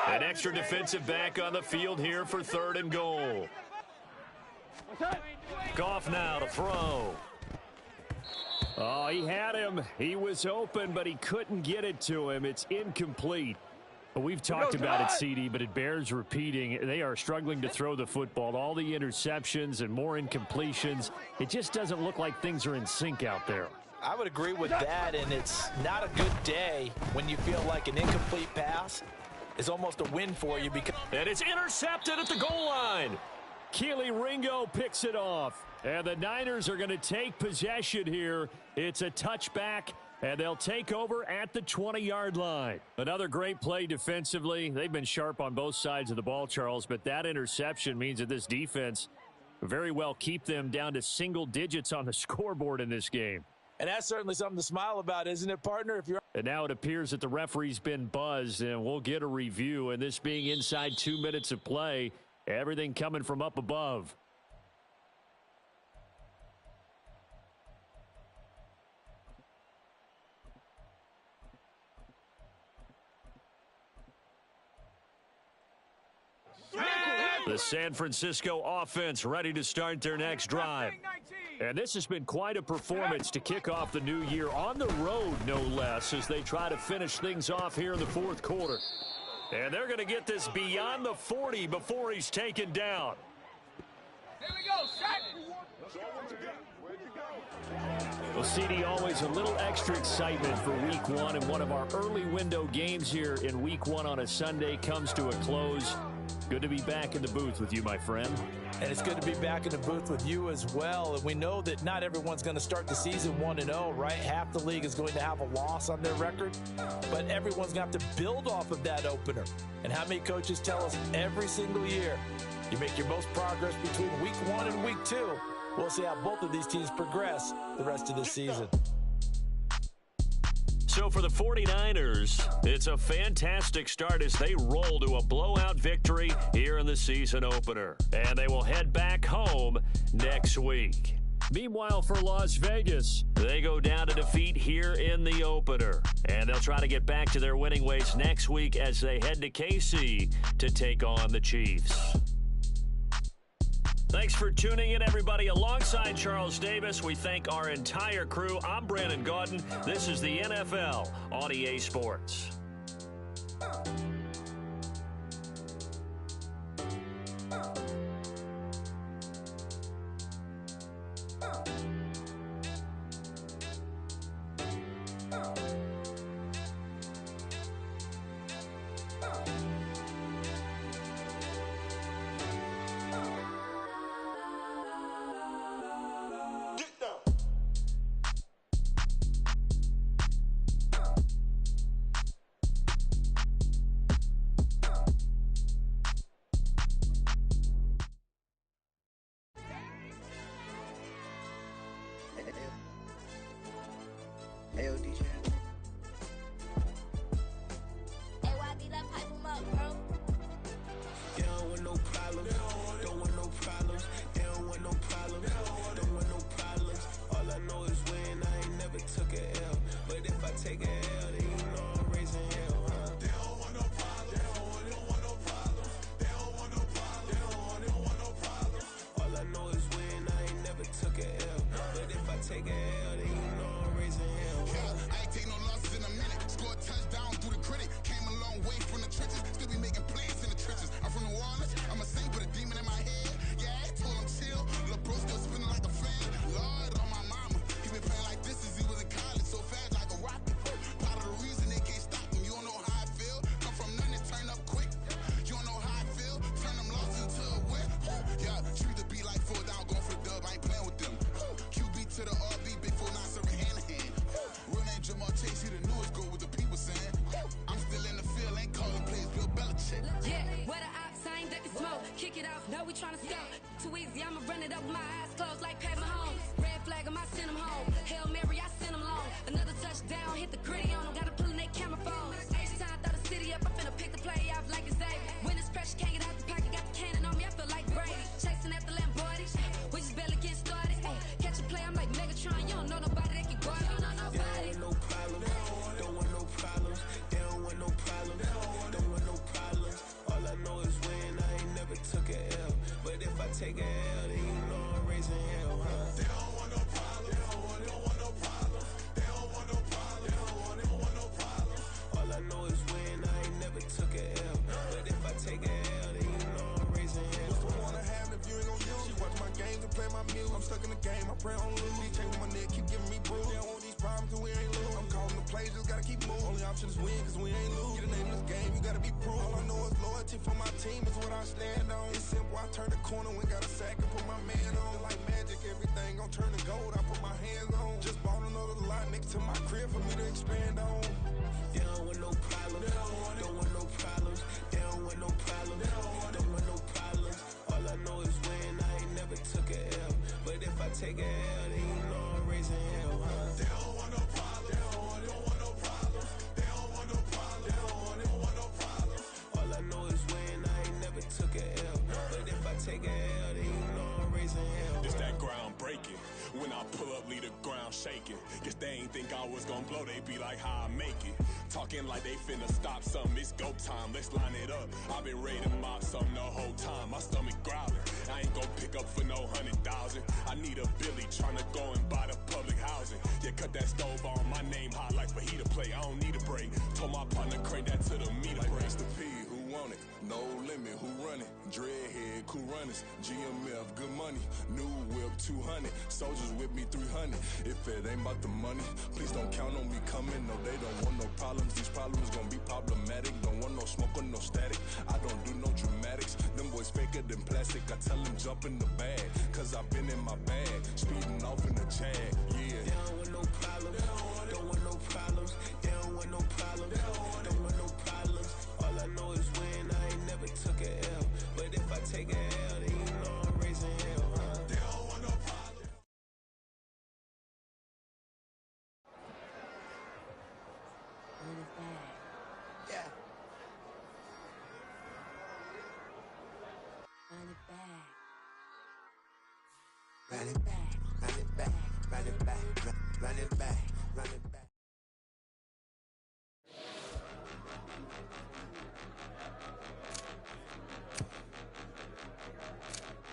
An extra defensive back on the field here for 3rd and goal. Goff now to throw. Oh, he had him. He was open, but he couldn't get it to him. It's incomplete. We've talked about it, CD, but it bears repeating. They are struggling to throw the football. All the interceptions and more incompletions. It just doesn't look like things are in sync out there. I would agree with that, and it's not a good day when you feel like an incomplete pass is almost a win for you. And it's intercepted at the goal line. Keely Ringo picks it off. And the Niners are going to take possession here. It's a touchback, and they'll take over at the 20-yard line. Another great play defensively. They've been sharp on both sides of the ball, Charles, but that interception means that this defense very well keep them down to single digits on the scoreboard in this game. And that's certainly something to smile about, isn't it, partner? And now it appears that the referee's been buzzed, and we'll get a review. And this being inside 2 minutes of play, everything coming from up above. The San Francisco offense ready to start their next drive. And this has been quite a performance to kick off the new year on the road, no less, as they try to finish things off here in the 4th quarter. And they're going to get this beyond the 40 before he's taken down. Here we go, Well, CD, always a little extra excitement for Week 1, and one of our early window games here in Week 1 on a Sunday comes to a close. Good to be back in the booth with you, my friend. And it's good to be back in the booth with you as well. And we know that not everyone's going to start the season 1-0, right? Half the league is going to have a loss on their record. But everyone's going to have to build off of that opener. And how many coaches tell us every single year, you make your most progress between Week 1 and Week 2. We'll see how both of these teams progress the rest of this season. So for the 49ers, it's a fantastic start as they roll to a blowout victory here in the season opener. And they will head back home next week. Meanwhile, for Las Vegas, they go down to defeat here in the opener. And they'll try to get back to their winning ways next week as they head to KC to take on the Chiefs. Thanks for tuning in, everybody. Alongside Charles Davis, we thank our entire crew. I'm Brandon Gaudin. This is the NFL on EA Sports. Ayo, DJ. Hey, YB, that pipe him up, bro. They don't want no problems. Don't want no problems. They don't want no problems. Don't want no problems. All I know is when I ain't never took a L. But if I take a L, then you know I'm raising hell, huh? They don't want no problems. They don't want no problems. They don't want no problems. They don't want no problems. All I know is when I ain't never took a L. But if I take a L, then you know I'm raising hell, huh? I ain't take no losses in a minute. Scored a touchdown through the critic. Came a long way from the trenches. Still be making plays in the trenches. I'm from New Orleans. I'm a saint with a demon in my head. Yeah, I told him chill. Lil' bro still spinning like a fan. Lord on my mama. He been playing like this since he was in college. So fast like a rocket. Part of the reason they can't stop him. You don't know how I feel. Come from nothing and turn up quick. You don't know how I feel. Turn them losses into a win. Yeah, treat the beat like 4 down. Going for the dub. I ain't playing with them. QB to the RB. Big 4-9 serving hand to hand. Real name Jamal Chase. He the newest goal with the people saying. I'm still in the field. Ain't calling plays. Bill Belichick. Yeah, where the ops ain't that can smoke. Kick it off, no, we tryna scout. Too easy, I'ma run it up with my eyes closed like Pat Mahomes. Red flag him, I send him home. Hail Mary, I send him long. Another touchdown, hit the gritty on him. Gotta pull in that camera phone. H-time, throw the city up. I'm finna pick the play off like it's Xavier. When this pressure can't get out the pocket, got the cannon on me. I feel like Brady. Chasing at the Lamborghini. We just barely get started. Ay, catch a play, I'm like Megatron. You don't know nobody that can guard it. You know nobody. No problems. Don't want no problems. They don't want no problems. Don't want no problems. All I know is when I ain't never took a L. But if I take a L, then you know I'm raising hell, huh? They don't want no problems. They don't want no problems. They don't want no problems. They don't want no problems. All I know is when I ain't never took a L. But if I take a L, then you know I'm raising hell. What's the point of having if you ain't gon' use? She watch my games and play my music. I'm stuck in the game, I pray on lose. DJ with my neck, keep giving me bruise. They don't want these problems and we ain't lose. I'm calling the plays, just gotta keep moving. Only option is win, cause we ain't lose. Get a name in this game, you gotta be proof. All I know is loyalty for my team is what I stand on. It's simple, I turn the corner when got a sack and put my man on. Like magic, everything gon' turn to gold, I put my hands on. Just bought another lot next to my crib for me to expand on. They don't want no problems. Don't want no problems. They don't want no problems. Don't want no problems. All I know is when I ain't never took a L. But if I take a L, then you know I'm raising hell, huh? They don't want no problems. They don't want no problems. They don't want no problems. They don't want no problems. All I know is when I ain't never took a L. But if I take a L, then you know I'm raising hell. It's that ground breaking. When I pull up, leave the ground shaking. Guess they ain't think I was gonna blow, they be like, how I make it. Talking like they finna stop something, it's go time, let's line it up. I've been ready to mop something the whole time, my stomach growling. I ain't gon' pick up for no 100,000. I need a Billy tryna go and buy the public housing. Yeah, cut that stove on, my name hot like fajita play. I don't need a break. Told my partner crank that to the meter like break. Mr. P, who want it? No limit, who run it? Dreadhead, cool runners, GMF, good money. New whip, 200. Soldiers with me, 300. If it ain't about the money, please don't count on me coming. No, they don't want no problems. These problems gon' be problematic. Don't want no smoke or no static. I don't do no dramatics. Them boys faker than plastic. I tell them jump in the bag, cause I've been in my bag. Speeding off in the Jag, yeah. They don't want no problems. Don't want no problems. They don't want no problems. Don't want no problems. All I know is when I ain't never took a L. But if I take a L, then you know I'm raising hell, huh? They don't want no problems. Run it back. Yeah. Run it back. Run it back. Run it back. Run it back. Run it back. Run it back.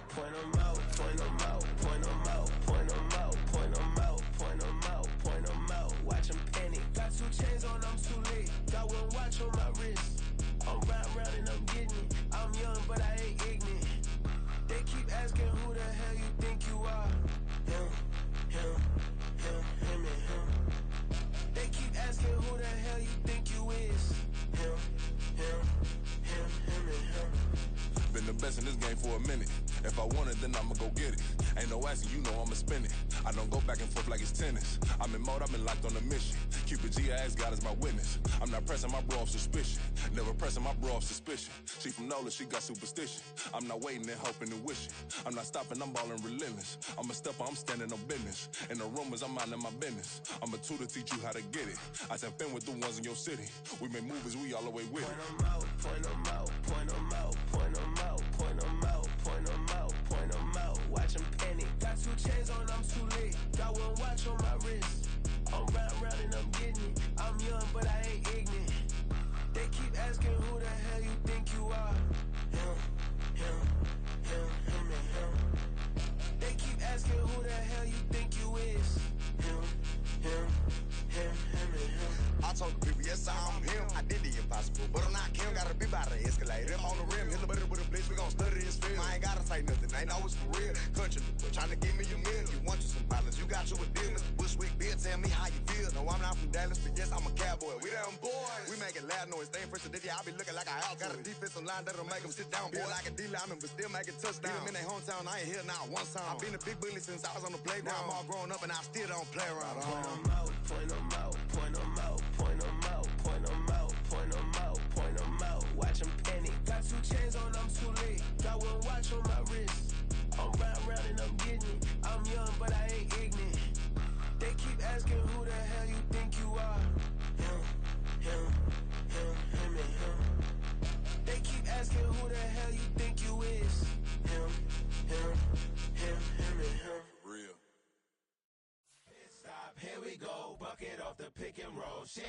Point 'em out. best in this game for a minute. If I want it, then I'ma go get it. Ain't no asking, you know I'ma spin it. I don't go back and forth like it's tennis. I'm in mode, I've been locked on a mission. Cupid G, I ask God as my witness. I'm not pressing my bro off suspicion. Never pressing my bro off suspicion. She from NOLA, she got superstition. I'm not waiting and hoping and wishing. I'm not stopping, I'm balling relentless. I'm a stepper, I'm standing on business. In the rumors, I'm minding my business. I'm a tutor, teach you how to get it. I said, fin with the ones in your city. We make movies, we all the way with it. Point them out, point them out, point them out, point them out, point them out, point them out, point them out. Watch them panic. Got 2 chains on, I'm too late. Got 1 watch on my wrist. I'm round and I'm getting it. I'm young, but I ain't ignorant. They keep asking who the hell you think you are. Him, him, him, him, and him. They keep asking who the hell you think you is. Him, him, him, him, and him. I told the people, yes, I'm him. I did the impossible, but I'm not Kim. Gotta be by the escalator. Him on the rim, hit the butter with a blitz. We gon' study this film. I ain't gotta say nothing, ain't know it's for real. Country, trying to give me a meal. You want you some violence, you got you a deal. Mr. Bushwick, Bill, tell me how you feel. No, I'm not from Dallas, but yes, I'm a cowboy. We them boys. We making loud noise. Staying fresh to this, I be looking like I out. Got a defensive line that'll make them sit down. Feel like a D-lineman, but still make it touchdown. Beat them in their hometown, I ain't here not one time. I've been a big bully since I was on the playground. Now I'm all grown up and I still don't play around. Point them out, point them out, point them out, point them out, point them out, point them out, point them out. Watch them panic. Got 2 chains on, I'm too late. Got 1 watch on my wrist. I'm round and I'm getting it. I'm young, but I ain't ignorant. They keep asking who the hell you think you are. Him, him, him, him, and him. They keep asking who the hell you think you is. Him, him, him, him, and him. Real. Stop, here we go. Bucket off the pick and roll. Shit,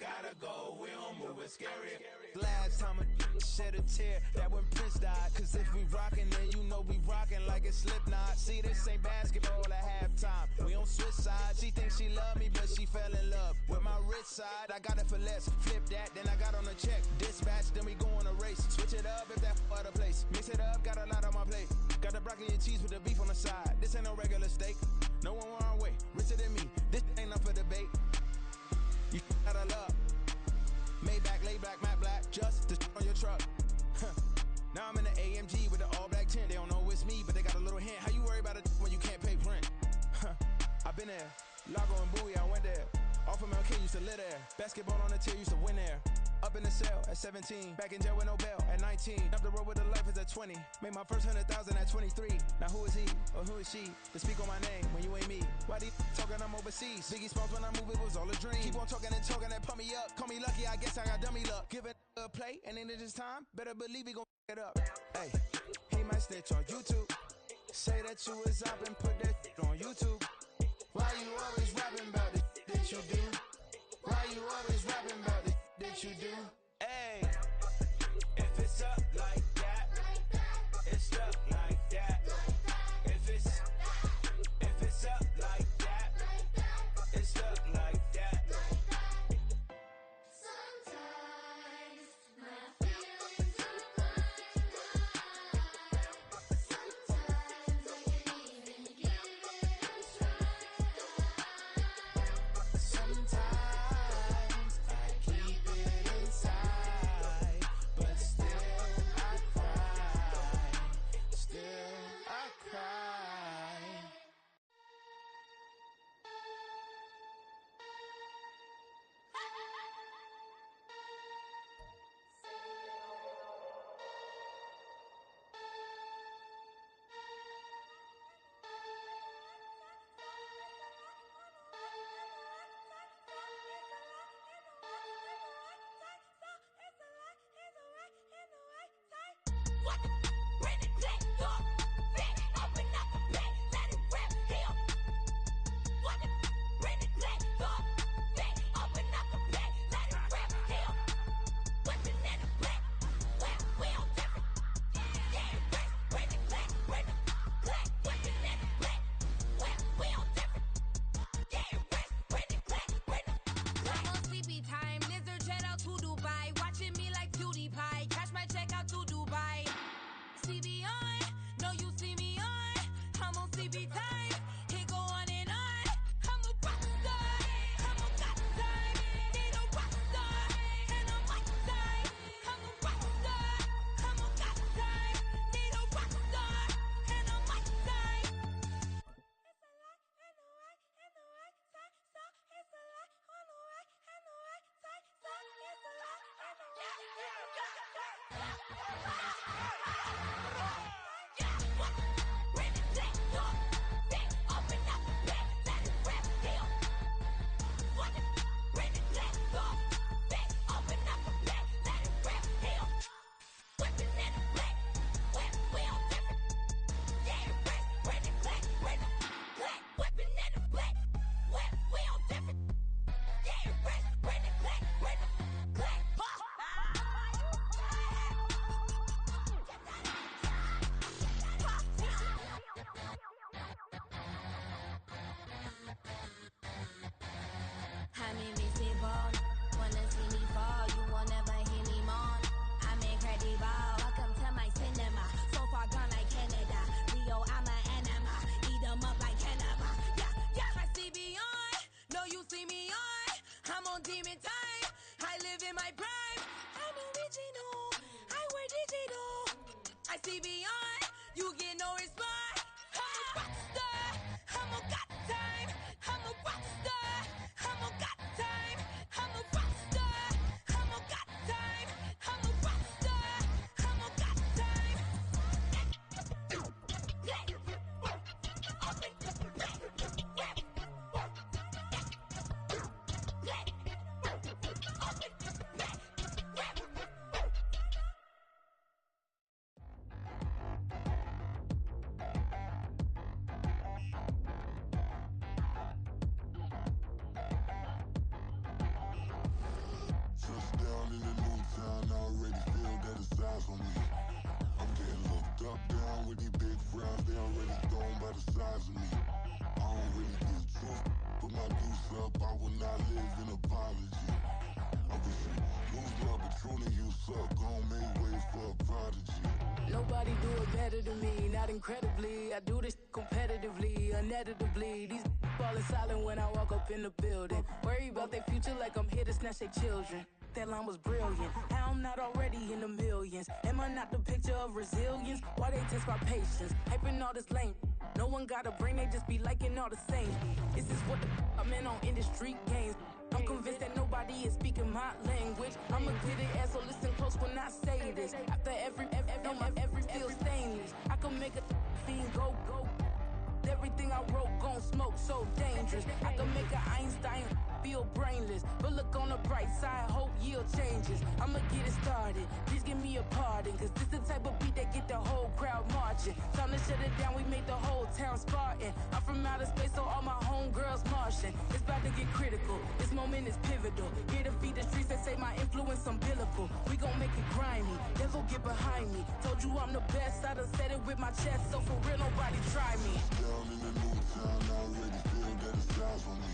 gotta go. We don't move it scary. Last time a shed a tear, that when Prince died. Cause if we rockin', then you know we rockin' like it's Slipknot. See, this ain't basketball at halftime. We on switch sides. She thinks she love me, but she fell in love with my rich side. I got it for less. Flip that, then I got on a check. Dispatch, then we go on a race. Switch it up if that other place. Mix it up, got a lot on my plate. Got the broccoli and cheese with the beef on the side. This ain't no regular steak. No one wrong way. Richer than me. This ain't up for debate. You got a love. Maybach, lay back, matte black, just to on your truck. Now I'm in the AMG with the all black tint. They don't know it's me, but they got a little hint. How you worry about it when you can't pay rent? I've been there. Lago and Bowie, I went there. Off of MLK, used to live there. Basketball on the tier, used to win there. Up in the cell at 17. Back in jail with no bail at 19. Up the road with the life is at 20. Made my first 100,000 at 23. Now who is he or who is she to speak on my name when you ain't me? Why they talking I'm overseas? Biggie Smalls when I move, it was all a dream. Keep on talking and pump me up. Call me lucky, I guess I got dummy luck. Give it a play and then it's time. Better believe he gon' it up. Hey, he might snitch on YouTube. Say that you was up and put that on YouTube. Why you always rapping about the that you do? Why you always rapping about the that you do? Hey, if it's up like that, it's up like that. If it's up like that, it's up like that. Sometimes my feelings are blind. Sometimes I can't even give it a try. Sometimes I keep it inside, but still I cry. Still I cry. What the bring the click up, big open up the pit, let it rip him. What the bring the click up, big open up the pit, let it rip him. Whipping in the blick, we all different. Yeah, bring the click, whipping in the blick, we all different. Yeah, bring the click, I'm on sleepy time, lizard jet out to Dubai, watching me like PewDiePie, cash my check out to Dubai. CB on, no you see me on, I'm on CB time, it go on and on. I'm a rock star, I'm a god time, need a rock star, and I'm my time. I'm a rock star, I'm a god time, demon time. I live in my prime. I'm original. I wear digital. I see beyond. You get no response. I'm a rock star. I'm a got time. I'm a rock star. I'm a got time. I'm a rock star. I'm a got time. I'm a rock star. I'm a got time. Touchdown in the new town, I already feel that it's eyes on me. I'm getting looked up, down with these big frowns, they already thrown by the size of me. I don't really give truth, put my deuce up, I will not live in apology. I wish you lose love, but truly you suck, gon' make way for a prodigy. Nobody do it better than me, not incredibly. I do this competitively, uneditably. These falling silent when I walk up in the building. Worry about their future like I'm here to snatch their children. That line was brilliant. How I'm not already in the millions. Am I not the picture of resilience? Why they test my patience? Hyping all this lame. No one got a brain, they just be liking all the same. This is what the I'm in on industry games. I'm convinced that nobody is speaking my language. I'm a good ass, so listen close when I say this. After every feel stainless. I can make a fiend go. Everything I wrote gon' smoke, so dangerous. I can make an Einstein feel brainless. But look on the bright side, hope yield changes. I'ma get it started, please give me a pardon. Cause this the type of beat that get the whole crowd marching. Time to shut it down, we made the whole town Spartan. I'm from outer space, so all my homegirls Martian. It's about to get critical, this moment is pivotal. Here to feed the streets that say my influence umbilical. We gon' make it grimy, devil get behind me. Told you I'm the best, I done said it with my chest. So for real, nobody try me. Down in the new town, I already feel that it's eyes on me.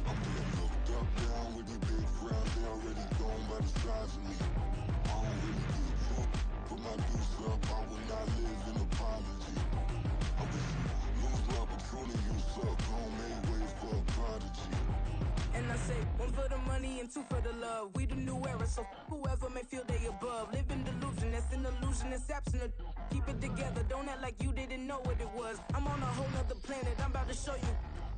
I'm getting looked up, down with these big frowns, they already thrown by the size of me. I don't really give truth, put my deuce up, I will not live in apology. I wish you lose love, but truly you suck, gon' make way for a prodigy. And I say, one for the money and two for the love. We the new era, so whoever may feel they above. Live in delusion, that's an illusion, it's absent. Keep it together, don't act like you didn't know what it was. I'm on a whole nother planet, I'm about to show you.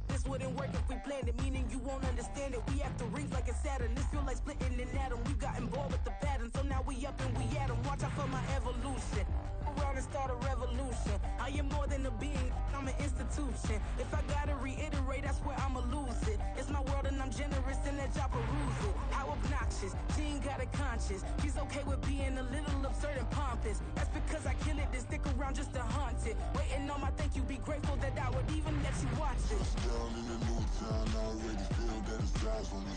This wouldn't work if we planned it, meaning you won't understand it. We act the rings like it's Saturn. This feel like splitting an atom. We got involved with the pattern, so now we up and we at 'em. Watch out for my evolution. Around and start a revolution. I am more than a being, I'm an institution. If I gotta reiterate, that's where I'ma lose it. It's my world and I'm generous and that y'all peruse it. How obnoxious, she ain't got a conscience. She's okay with being a little absurd and pompous. That's because I kill it, then stick around just to haunt it. Waiting on my thank you, be grateful that I would even let you watch it. Down in the new town, I already feel that it's eyes on me.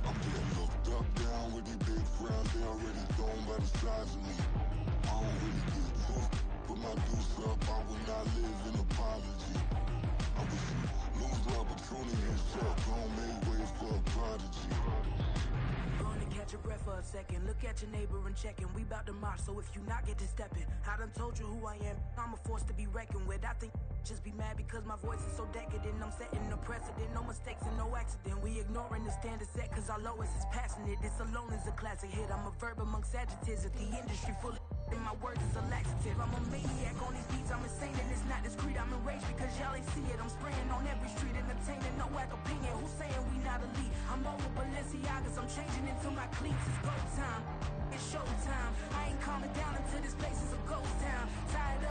I'm getting looked up, down with these big frowns, they already thrown by the size of me. I don't really give truth, put my deuce up, I will not live in apology. I wish you lose love, but truly you suck, gon' make way for a prodigy. Gonna catch your breath for a second. Look at your neighbor and check him. We bout to march, so if you not get to stepping. I done told you who I am. I'm a force to be reckoned with. I think just be mad because my voice is so decadent. I'm setting a precedent. No mistakes and no accident. We ignoring the standard set cause our lowest is passionate. This alone is a classic hit. I'm a verb amongst adjectives. If the industry full of and my words is a laxative. I'm a maniac on these beats. I'm insane and it's not discreet. I'm enraged because y'all ain't see it. I'm spraying on every street, entertaining, no whack opinion. Who's saying we not elite? I'm over Balenciagas. I'm changing into my cleats. It's go time. It's showtime. I ain't calming down until this place is a ghost town. Tired of